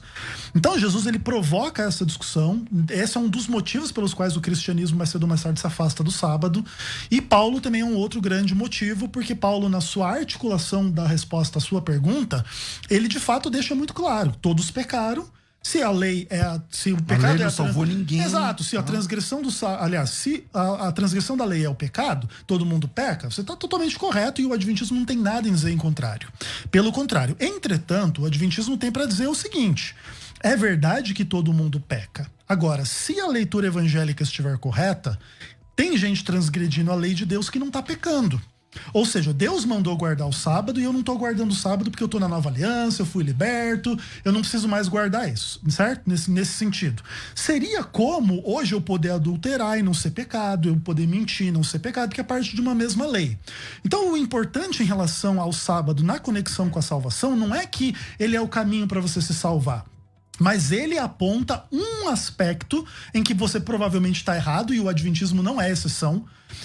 Então Jesus, ele provoca essa discussão. Esse é um dos motivos pelos quais o cristianismo mais cedo ou mais tarde se afasta do sábado. E Paulo também é um outro grande motivo, porque Paulo, na sua articulação da resposta à sua pergunta, ele de fato deixa muito claro: todos pecaram. Se a lei se o pecado a lei não salvou ninguém. Exato, se a transgressão se a transgressão da lei é o pecado, todo mundo peca, você está totalmente correto, e o adventismo não tem nada em dizer em contrário. Pelo contrário, entretanto, o adventismo tem para dizer o seguinte: é verdade que todo mundo peca. Agora, se a leitura evangélica estiver correta, tem gente transgredindo a lei de Deus que não está pecando. Ou seja, Deus mandou guardar o sábado e eu não estou guardando o sábado porque eu estou na nova aliança, eu fui liberto, eu não preciso mais guardar isso, certo? Nesse sentido. Seria como hoje eu poder adulterar e não ser pecado, eu poder mentir e não ser pecado, que é parte de uma mesma lei. Então, o importante em relação ao sábado na conexão com a salvação não é que ele é o caminho para você se salvar, mas ele aponta um aspecto em que você provavelmente está errado, e o adventismo não é exceção.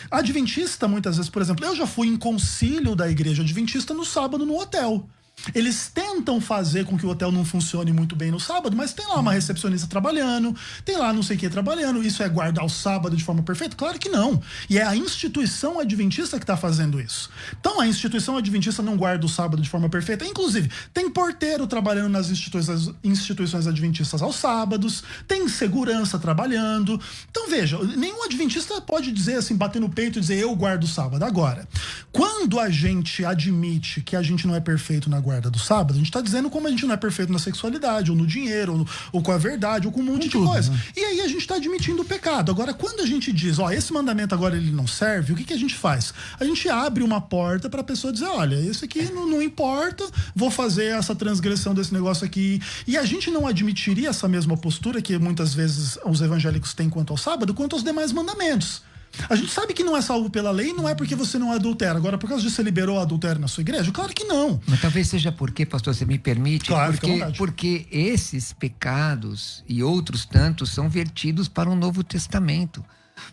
Adventista, muitas vezes, por exemplo, eu já fui em concílio da igreja adventista no sábado no hotel. Eles tentam fazer com que o hotel não funcione muito bem no sábado, mas tem lá uma recepcionista trabalhando, tem lá não sei o que trabalhando. Isso é guardar o sábado de forma perfeita? Claro que não. E é a instituição adventista que está fazendo isso. Então a instituição adventista não guarda o sábado de forma perfeita. Inclusive, tem porteiro trabalhando nas instituições adventistas aos sábados, tem segurança trabalhando. Então veja, nenhum adventista pode dizer assim, bater no peito e dizer eu guardo o sábado. Agora, quando a gente admite que a gente não é perfeito na guarda do sábado, a gente está dizendo como a gente não é perfeito na sexualidade, ou no dinheiro, ou com a verdade, ou com um monte de coisa. Né? E aí a gente está admitindo o pecado. Agora, quando a gente diz, esse mandamento agora ele não serve, o que a gente faz? A gente abre uma porta para a pessoa dizer, olha, isso aqui não importa, vou fazer essa transgressão desse negócio aqui. E a gente não admitiria essa mesma postura que muitas vezes os evangélicos têm quanto ao sábado, quanto aos demais mandamentos. A gente sabe que não é salvo pela lei, não é porque você não adultera. Agora, por causa disso, você liberou o adultério na sua igreja? Claro que não. Mas talvez seja porque, pastor, você me permite, claro, porque esses pecados e outros tantos são vertidos para o Novo Testamento,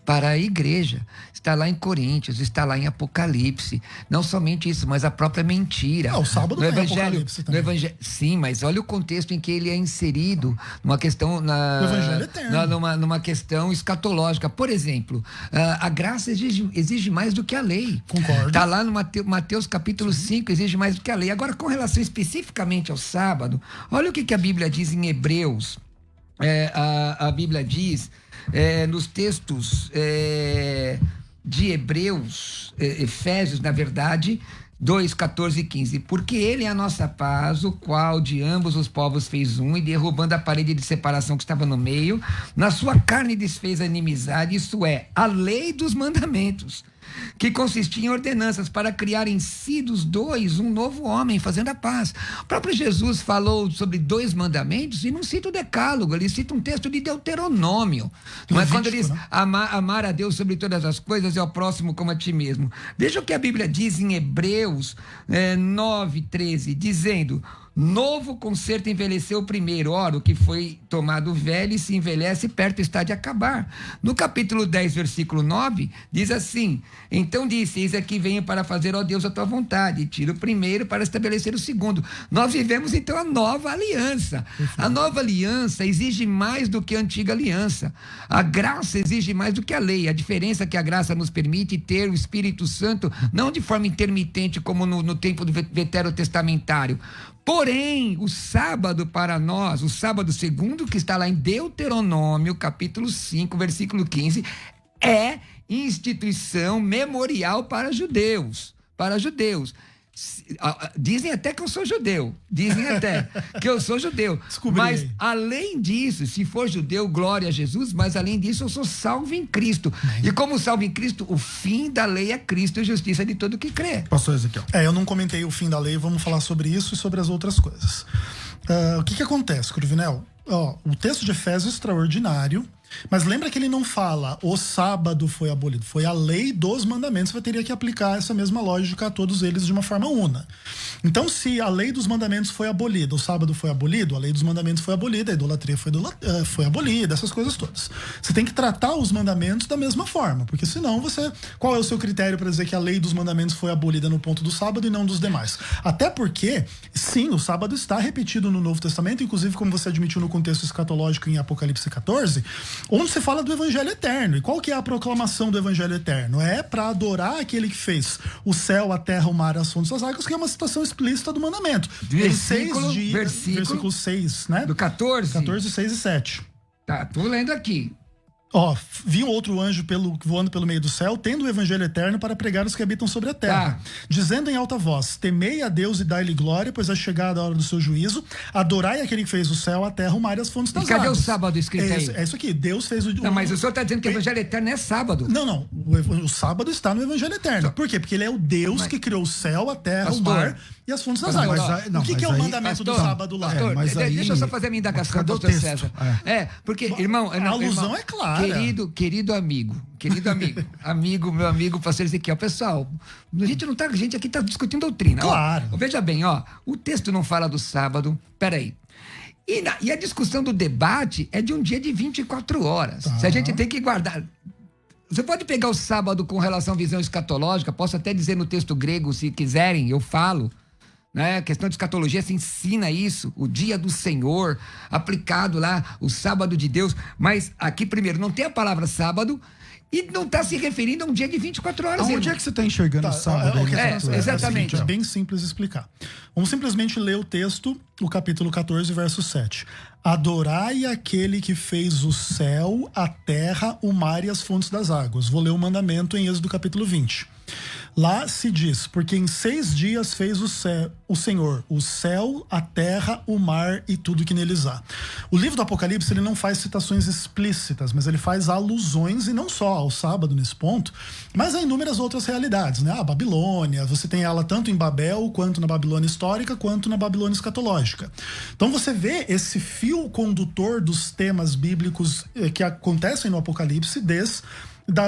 para a igreja. Está lá em Coríntios, está lá em Apocalipse. Não somente isso, mas a própria mentira. O sábado no tem evangelho, Apocalipse também. Sim, mas olha o contexto em que ele é inserido numa questão o evangelho eterno. numa questão escatológica. Por exemplo, a graça exige mais do que a lei. Concordo. Está lá no Mateus capítulo 5, exige mais do que a lei. Agora, com relação especificamente ao sábado, olha o que a Bíblia diz em Hebreus. A Bíblia diz nos textos de Hebreus, Efésios, na verdade, 2, 14 e 15. Porque ele é a nossa paz, o qual de ambos os povos fez um, e derrubando a parede de separação que estava no meio, na sua carne desfez a inimizade, isso é, a lei dos mandamentos, que consistia em ordenanças para criar em si dos dois um novo homem, fazendo a paz. O próprio Jesus falou sobre 2 mandamentos e não cita o decálogo, ele cita um texto de Deuteronômio. Não é quando ele diz amar a Deus sobre todas as coisas e ao próximo como a ti mesmo. Veja o que a Bíblia diz em Hebreus 9, 13, dizendo: Novo concerto envelheceu primeiro. Ora, o que foi tomado velho e se envelhece, perto está de acabar. No capítulo 10, versículo 9, diz assim: então disse, eis aqui venho para fazer, ó Deus, a tua vontade. E tira o primeiro para estabelecer o segundo. Nós vivemos, então, a nova aliança. A nova aliança exige mais do que a antiga aliança. A graça exige mais do que a lei. A diferença é que a graça nos permite ter o Espírito Santo, não de forma intermitente, como no tempo do veterotestamentário. Porém, o sábado para nós, o sábado segundo, que está lá em Deuteronômio, capítulo 5, versículo 15, é instituição memorial para judeus. Para judeus. Dizem até que eu sou judeu. Dizem até que eu sou judeu. Descobri. Mas, além disso, se for judeu, glória a Jesus, mas além disso, eu sou salvo em Cristo. E como salvo em Cristo, o fim da lei é Cristo e justiça de todo que crê. Pastor Ezequiel. Eu não comentei o fim da lei, vamos falar sobre isso e sobre as outras coisas. O que acontece, Cruvinel? O texto de Efésios é extraordinário, mas lembra que ele não fala o sábado foi abolido, foi a lei dos mandamentos. Você teria que aplicar essa mesma lógica a todos eles de uma forma una. Então, se a lei dos mandamentos foi abolida, o sábado foi abolido, a lei dos mandamentos foi abolida, a idolatria foi abolida, essas coisas todas. Você tem que tratar os mandamentos da mesma forma, porque senão qual é o seu critério para dizer que a lei dos mandamentos foi abolida no ponto do sábado e não dos demais? Até porque, sim, o sábado está repetido no Novo Testamento, inclusive como você admitiu no contexto escatológico em Apocalipse 14, onde se fala do Evangelho Eterno. E qual que é a proclamação do Evangelho Eterno? É para adorar aquele que fez o céu, a terra, o mar e as fontes das águas, que é uma citação explícita do mandamento. Versículo 6, né? Do 14. 14, 6 e 7. Tá, tô lendo aqui. Vi um outro anjo voando pelo meio do céu, tendo o evangelho eterno para pregar os que habitam sobre a terra, dizendo em alta voz: temei a Deus e dai-lhe glória, pois é chegada a hora do seu juízo, adorai aquele que fez o céu, a terra, o mar e as fontes das águas. E cadê o sábado escrito aí? É isso aqui, Deus fez o... Não, mas o senhor está dizendo que o evangelho eterno é sábado. Não, o sábado está no evangelho eterno. Por quê? Porque ele é o Deus que criou o céu, a terra, o mar e as fontes das águas. O que é o mandamento do sábado lá? Deixa eu só fazer a minha indagação, pastor César. Porque, irmão... A alusão é clara. Querido amigo, meu amigo, pastor Ezequiel, pessoal, a gente aqui está discutindo doutrina. Claro. Veja bem, o texto não fala do sábado, peraí. E a discussão do debate é de um dia de 24 horas. Se a gente tem que guardar... Você pode pegar o sábado com relação à visão escatológica, posso até dizer no texto grego, se quiserem, eu falo. Né? A questão de escatologia se ensina isso, o dia do Senhor, aplicado lá, o sábado de Deus. Mas aqui, primeiro, não tem a palavra sábado e não está se referindo a um dia de 24 horas. Onde é que você está enxergando o sábado? Exatamente. É bem simples explicar. Vamos simplesmente ler o texto, o capítulo 14, verso 7. Adorai aquele que fez o céu, a terra, o mar e as fontes das águas. Vou ler o mandamento em Êxodo capítulo 20. Lá se diz: porque em 6 dias fez o Senhor o céu, a terra, o mar e tudo que neles há. O livro do Apocalipse, ele não faz citações explícitas, mas ele faz alusões, e não só ao sábado nesse ponto, mas a inúmeras outras realidades, né? A Babilônia, você tem ela tanto em Babel, quanto na Babilônia histórica, quanto na Babilônia escatológica. Então você vê esse fio condutor dos temas bíblicos que acontecem no Apocalipse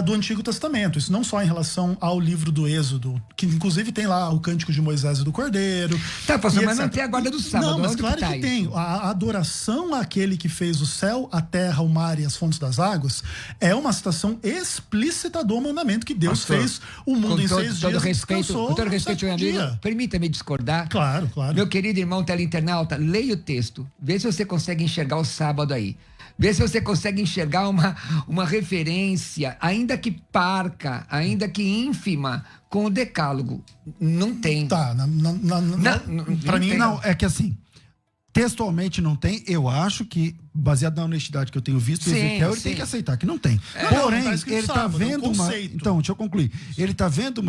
do Antigo Testamento. Isso não só em relação ao livro do Êxodo, que inclusive tem lá o Cântico de Moisés e do Cordeiro. Tá, pastor, mas não tem a guarda do sábado. Não, mas claro que tem. A adoração àquele que fez o céu, a terra, o mar e as fontes das águas é uma citação explícita do mandamento que Deus fez o mundo em 6 dias. Com todo respeito, meu amigo, permita-me discordar. Claro. Meu querido irmão teleinternauta, leia o texto. Vê se você consegue enxergar o sábado aí. Vê se você consegue enxergar uma referência, ainda que parca, ainda que ínfima, com o decálogo. Não tem. Tá, pra mim não, é que assim, textualmente não tem. Eu acho que, baseado na honestidade que eu tenho visto, o Ezequiel, ele tem que aceitar que não tem. Porém, ele tá vendo Então, deixa eu concluir. Ele tá vendo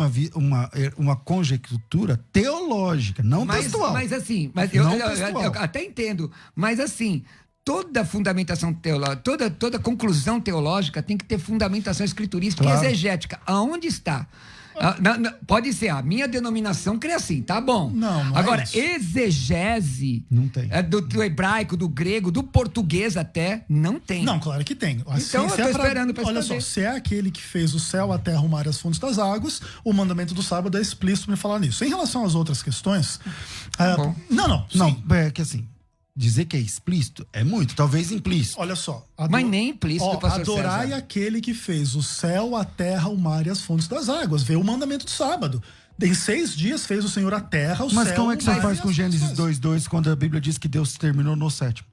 uma conjectura teológica, não textual. Mas assim, eu até entendo, mas assim... Toda fundamentação teológica, toda conclusão teológica tem que ter fundamentação escriturística e exegética. Aonde está? Pode ser, a minha denominação crê assim, tá bom. Não Agora, é isso. exegese Não tem. Do hebraico, do grego, do português até, não tem. Não, claro que tem. Então, eu tô esperando pra Olha saber. só, se é aquele que fez o céu, a terra, o mar e as fontes das águas, o mandamento do sábado é explícito para falar nisso. Em relação às outras questões... Bom. Não, sim. Não, é que assim, dizer que é explícito é muito, talvez implícito. Olha só. Mas nem implícito, pastor adorai César. aquele que fez o céu, a terra, o mar e as fontes das águas. Vê o mandamento do sábado. Em 6 dias fez o Senhor a terra, o céu... Mas como é que você o mar faz e com as Gênesis fontes. 2:2 quando a Bíblia diz que Deus terminou no 7º?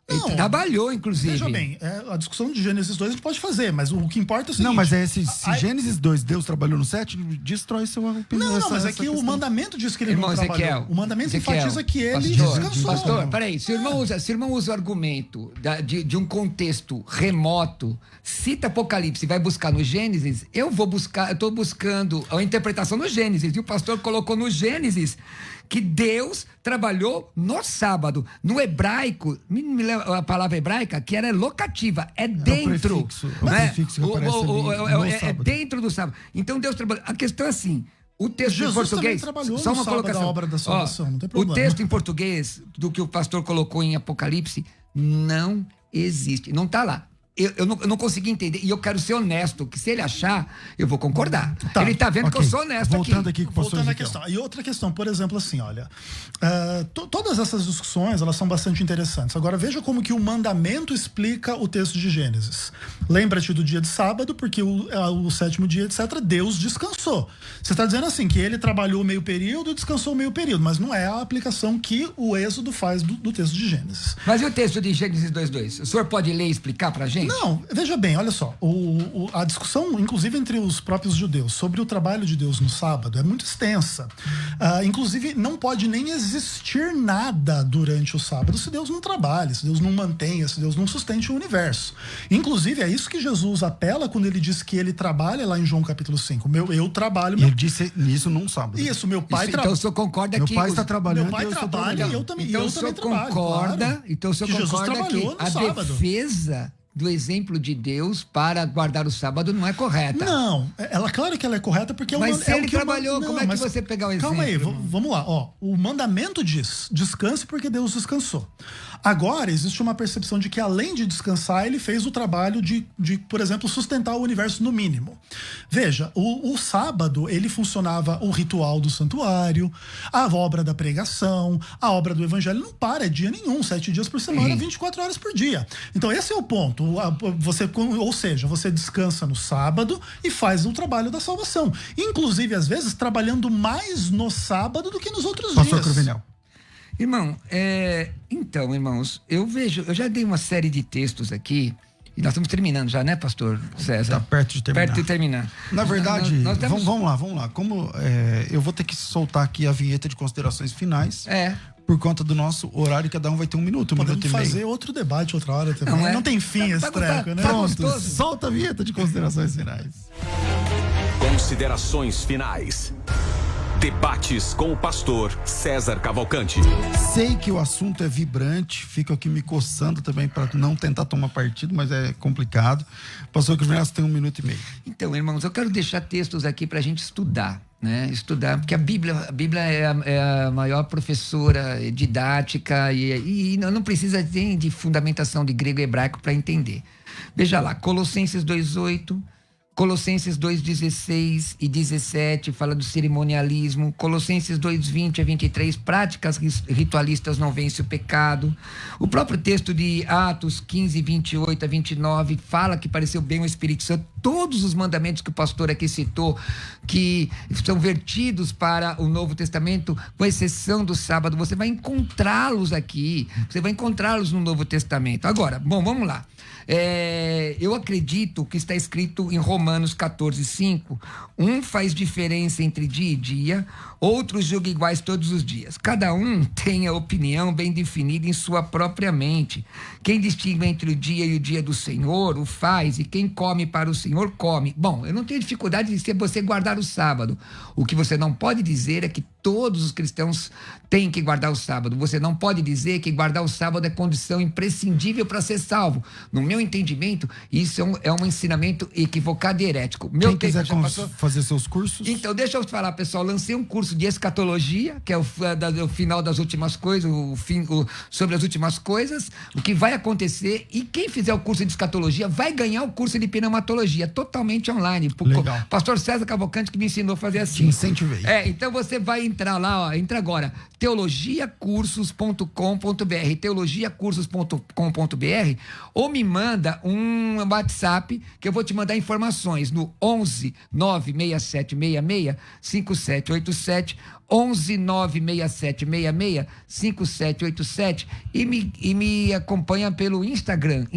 Não, Trabalhou, inclusive. veja bem, a discussão de Gênesis 2 a gente pode fazer, mas o que importa é o seguinte... Não, mas se a- Gênesis 2, Deus trabalhou no 7, destrói sua opinião. Não, mas é essa que o questão. mandamento diz que ele Irmão não trabalhou. Ezequiel. O mandamento Ezequiel, enfatiza que ele pastor, descansou. Pastor, peraí, se o irmão usa o argumento de um contexto remoto, cita Apocalipse e vai buscar no Gênesis, eu tô buscando a interpretação no Gênesis, e o pastor colocou no Gênesis que Deus trabalhou no sábado. No hebraico, me lembra a palavra hebraica, que era locativa, é dentro. prefixo, né? prefixo que aparece ali no É sábado. dentro do sábado. Então Deus trabalhou. A questão é assim, o texto em Jesus português, também trabalhou só no uma sábado colocação. a obra da salvação, não tem O problema. texto em português do que o pastor colocou em Apocalipse não existe, não está lá. Eu não consegui entender, e eu quero ser honesto, que se ele achar, eu vou concordar. Tá, Ele tá vendo que eu ok. sou honesto Voltando aqui. aqui com o pastor Voltando à Ezequiel. questão. E outra questão, por exemplo, assim, olha, todas essas discussões, elas são bastante interessantes. Agora, veja como que o mandamento explica o texto de Gênesis. Lembra-te do dia de sábado, porque o 7º dia, etc., Deus descansou. Você está dizendo assim, que ele trabalhou meio período e descansou meio período, mas não é a aplicação que o Êxodo faz do texto de Gênesis. Mas e o texto de Gênesis 2:2? O senhor pode ler e explicar pra gente? Não, veja bem, olha só. A discussão, inclusive entre os próprios judeus, sobre o trabalho de Deus no sábado é muito extensa. Inclusive, não pode nem existir nada durante o sábado se Deus não trabalha, se Deus não mantenha, se Deus não sustente o universo. Inclusive, é isso que Jesus apela quando ele diz que ele trabalha lá em João capítulo 5. Eu trabalho... E ele disse isso num sábado. Isso, meu pai Então o senhor concorda Meu que... pai está trabalhando. Meu pai eu estou trabalha trabalhando. e eu também, Então eu o senhor também trabalho, concorda, claro, então o senhor que Jesus concorda que trabalhou no a sábado. defesa do exemplo de Deus para guardar o sábado não é correta. Não, claro que ela é correta porque Mas se é o ele que o trabalhou, como é que mas você pegar o exemplo? Calma aí, irmão? vamos lá. O mandamento diz: descanse porque Deus descansou. Agora, existe uma percepção de que, além de descansar, ele fez o trabalho de por exemplo, sustentar o universo no mínimo. Veja, o sábado, ele funcionava o ritual do santuário, a obra da pregação, a obra do evangelho não para, é dia nenhum, 7 dias por semana, 24 horas por dia. Então, esse é o ponto. Ou seja, você descansa no sábado e faz o trabalho da salvação. Inclusive, às vezes, trabalhando mais no sábado do que nos outros Pastor dias. Cruvinel. Irmão, então, irmãos, eu já dei uma série de textos aqui, e nós estamos terminando já, né, pastor César? Tá perto de terminar. Perto de terminar. Na verdade, Nós temos... vamos lá. Como eu vou ter que soltar aqui a vinheta de considerações finais. Por conta do nosso horário, cada um vai ter 1 minuto, Podemos e meio. fazer outro debate outra hora também. Não tem fim esse treco, né? Pronto, gostoso. solta a vinheta de considerações finais. Considerações finais. Debates com o pastor César Cavalcante. Sei que o assunto é vibrante, fico aqui me coçando também para não tentar tomar partido, mas é complicado. Pastor Cruvinel, você tem 1 minuto e meio. Então, irmãos, eu quero deixar textos aqui para a gente estudar, né? Estudar, porque a Bíblia é a maior professora didática e não precisa de fundamentação de grego e hebraico para entender. Veja lá, Colossenses 2:8, Colossenses 2:16 e 17 fala do cerimonialismo. Colossenses 2:20 a 23, práticas ritualistas não vencem o pecado. O próprio texto de Atos 15, 28 a 29 fala que pareceu bem o Espírito Santo. Todos os mandamentos que o pastor aqui citou, que são vertidos para o Novo Testamento, com exceção do sábado, você vai encontrá-los aqui. Você vai encontrá-los no Novo Testamento. Agora, vamos lá. Eu acredito que está escrito em Romanos 14:5. Um faz diferença entre dia e dia, outro julga iguais todos os dias. Cada um tem a opinião bem definida em sua própria mente. Quem distingue entre o dia e o dia do Senhor, o faz, e quem come para o Senhor, come. Bom, eu não tenho dificuldade de você guardar o sábado. O que você não pode dizer é que todos os cristãos têm que guardar o sábado. Você não pode dizer que guardar o sábado é condição imprescindível para ser salvo. No meu entendimento, isso é um ensinamento equivocado e herético. Quem quiser fazer seus cursos... Então, deixa eu te falar, pessoal, lancei um curso de escatologia, que é o final das últimas coisas, sobre as últimas coisas, o que vai acontecer, e quem fizer o curso de escatologia vai ganhar o curso de pneumatologia, totalmente online. Legal. Pastor César Cavalcante que me ensinou a fazer assim. Te incentivei. Então você vai entrar lá, entra agora, teologiacursos.com.br, teologiacursos.com.br, ou me manda um WhatsApp que eu vou te mandar informações no 11 96766 5787, 11 96766 5787, e me acompanha pelo Instagram,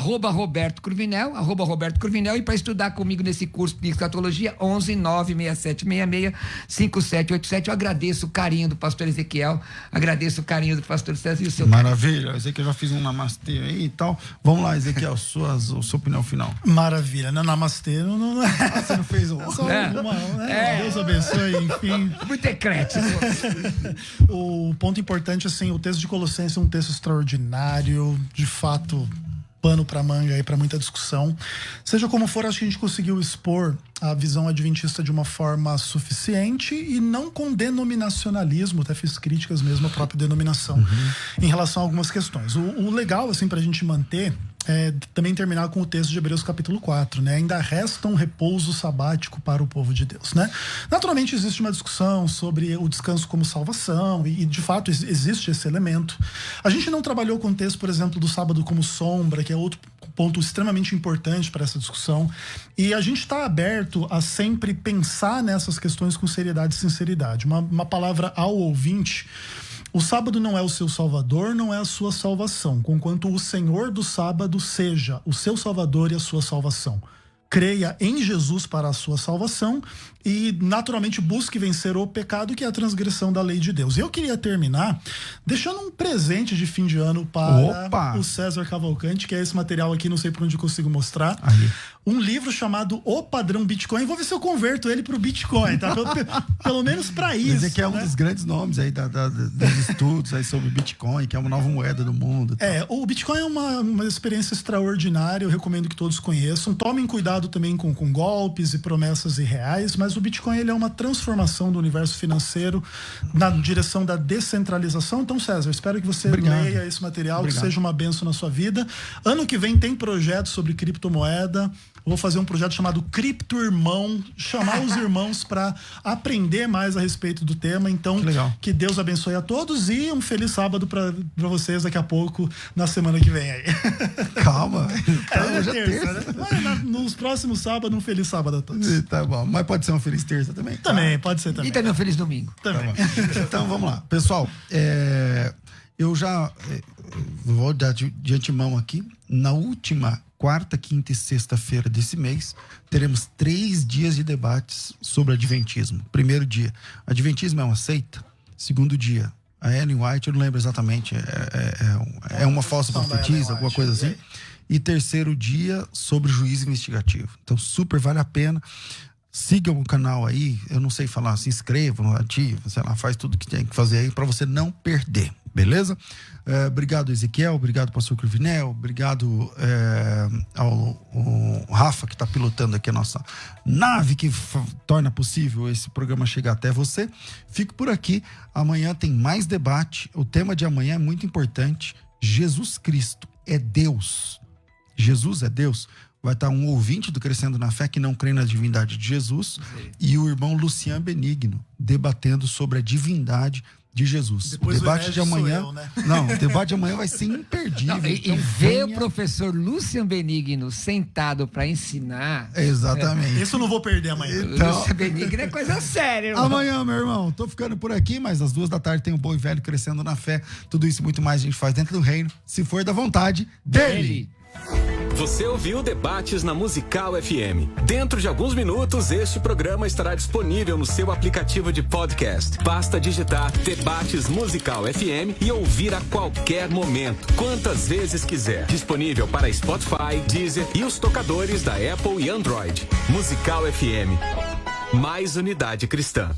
@Roberto Cruvinel, e para estudar comigo nesse curso de escatologia, 11 96766 5787. Eu agradeço o carinho do pastor Ezequiel, agradeço o carinho do pastor César e o seu Maravilha, carinho. Ezequiel já fiz um namastê aí e tal. Vamos lá, Ezequiel, sua opinião final. Maravilha, não, namastê não você não fez um. Deus abençoe, enfim. Muito eclético. O ponto importante, assim, o texto de Colossenses é um texto extraordinário, de fato, pano para manga aí para muita discussão. Seja como for, acho que a gente conseguiu expor a visão adventista de uma forma suficiente e não com denominacionalismo. Até fiz críticas mesmo à própria denominação em relação a algumas questões. O legal, assim, para a gente manter é também terminar com o texto de Hebreus capítulo 4, né? Ainda resta um repouso sabático para o povo de Deus, né? Naturalmente existe uma discussão sobre o descanso como salvação e de fato existe esse elemento. A gente não trabalhou com o texto, por exemplo, do sábado como sombra, que é outro ponto extremamente importante para essa discussão, e a gente está aberto a sempre pensar nessas questões com seriedade e sinceridade. Uma palavra ao ouvinte: o sábado não é o seu salvador, não é a sua salvação, conquanto o Senhor do sábado seja o seu salvador e a sua salvação. Creia em Jesus para a sua salvação e, naturalmente, busque vencer o pecado, que é a transgressão da lei de Deus. E eu queria terminar deixando um presente de fim de ano para o César Cavalcante, que é esse material aqui, não sei por onde eu consigo mostrar. Aí. Um livro chamado O Padrão Bitcoin. Vou ver se eu converto ele para o Bitcoin, tá? Pelo menos para isso. Mas é que é um dos grandes nomes aí dos estudos aí sobre Bitcoin, que é uma nova moeda do mundo. Tá? O Bitcoin é uma experiência extraordinária, eu recomendo que todos conheçam. Tomem cuidado também com golpes e promessas irreais, mas o Bitcoin, ele é uma transformação do universo financeiro na direção da descentralização. Então, César, espero que você leia esse material, que seja uma bênção na sua vida. Ano que vem tem projetos sobre criptomoeda. Vou fazer um projeto chamado Cripto Irmão, chamar os irmãos para aprender mais a respeito do tema. Então, que Deus abençoe a todos e um feliz sábado para vocês daqui a pouco, na semana que vem aí. Calma. Hoje é terça, né? Mas nos próximos sábados, um feliz sábado a todos. Tá bom, mas pode ser uma feliz terça também? Também, pode ser também. E também um feliz domingo. Também. Tá, então, vamos lá. Pessoal, eu já vou dar de antemão aqui, na última quarta, quinta e sexta-feira desse mês, teremos 3 dias de debates sobre Adventismo. Primeiro dia, Adventismo é uma seita? Segundo dia, a Ellen White, eu não lembro exatamente, é uma falsa profetisa, alguma coisa assim. E terceiro dia, sobre juízo investigativo. Então, super vale a pena. Sigam o canal aí, eu não sei falar, se inscrevam, ativa, sei lá, faz tudo que tem que fazer aí para você não perder, beleza? Obrigado, Ezequiel, obrigado, pastor Cruvinel, obrigado ao Rafa, que está pilotando aqui a nossa nave, que torna possível esse programa chegar até você. Fico por aqui, amanhã tem mais debate, o tema de amanhã é muito importante: Jesus Cristo é Deus. Jesus é Deus. Vai estar um ouvinte do Crescendo na Fé que não crê na divindade de Jesus, e o irmão Lucian Benigno debatendo sobre a divindade de Jesus. Depois o debate de amanhã, né? Não, o debate de amanhã vai ser imperdível. Não, e ver o professor Lucian Benigno sentado para ensinar. Exatamente. Isso eu não vou perder amanhã. Então, Lucian Benigno é coisa séria, irmão. Amanhã, meu irmão, tô ficando por aqui, mas às 2h tem o Bom e Velho Crescendo na Fé. Tudo isso e muito mais a gente faz dentro do reino, se for da vontade dele. Você ouviu Debates na Musical FM. Dentro de alguns minutos, este programa estará disponível no seu aplicativo de podcast. Basta digitar Debates Musical FM e ouvir a qualquer momento, quantas vezes quiser. Disponível para Spotify, Deezer e os tocadores da Apple e Android. Musical FM. mais unidade cristã.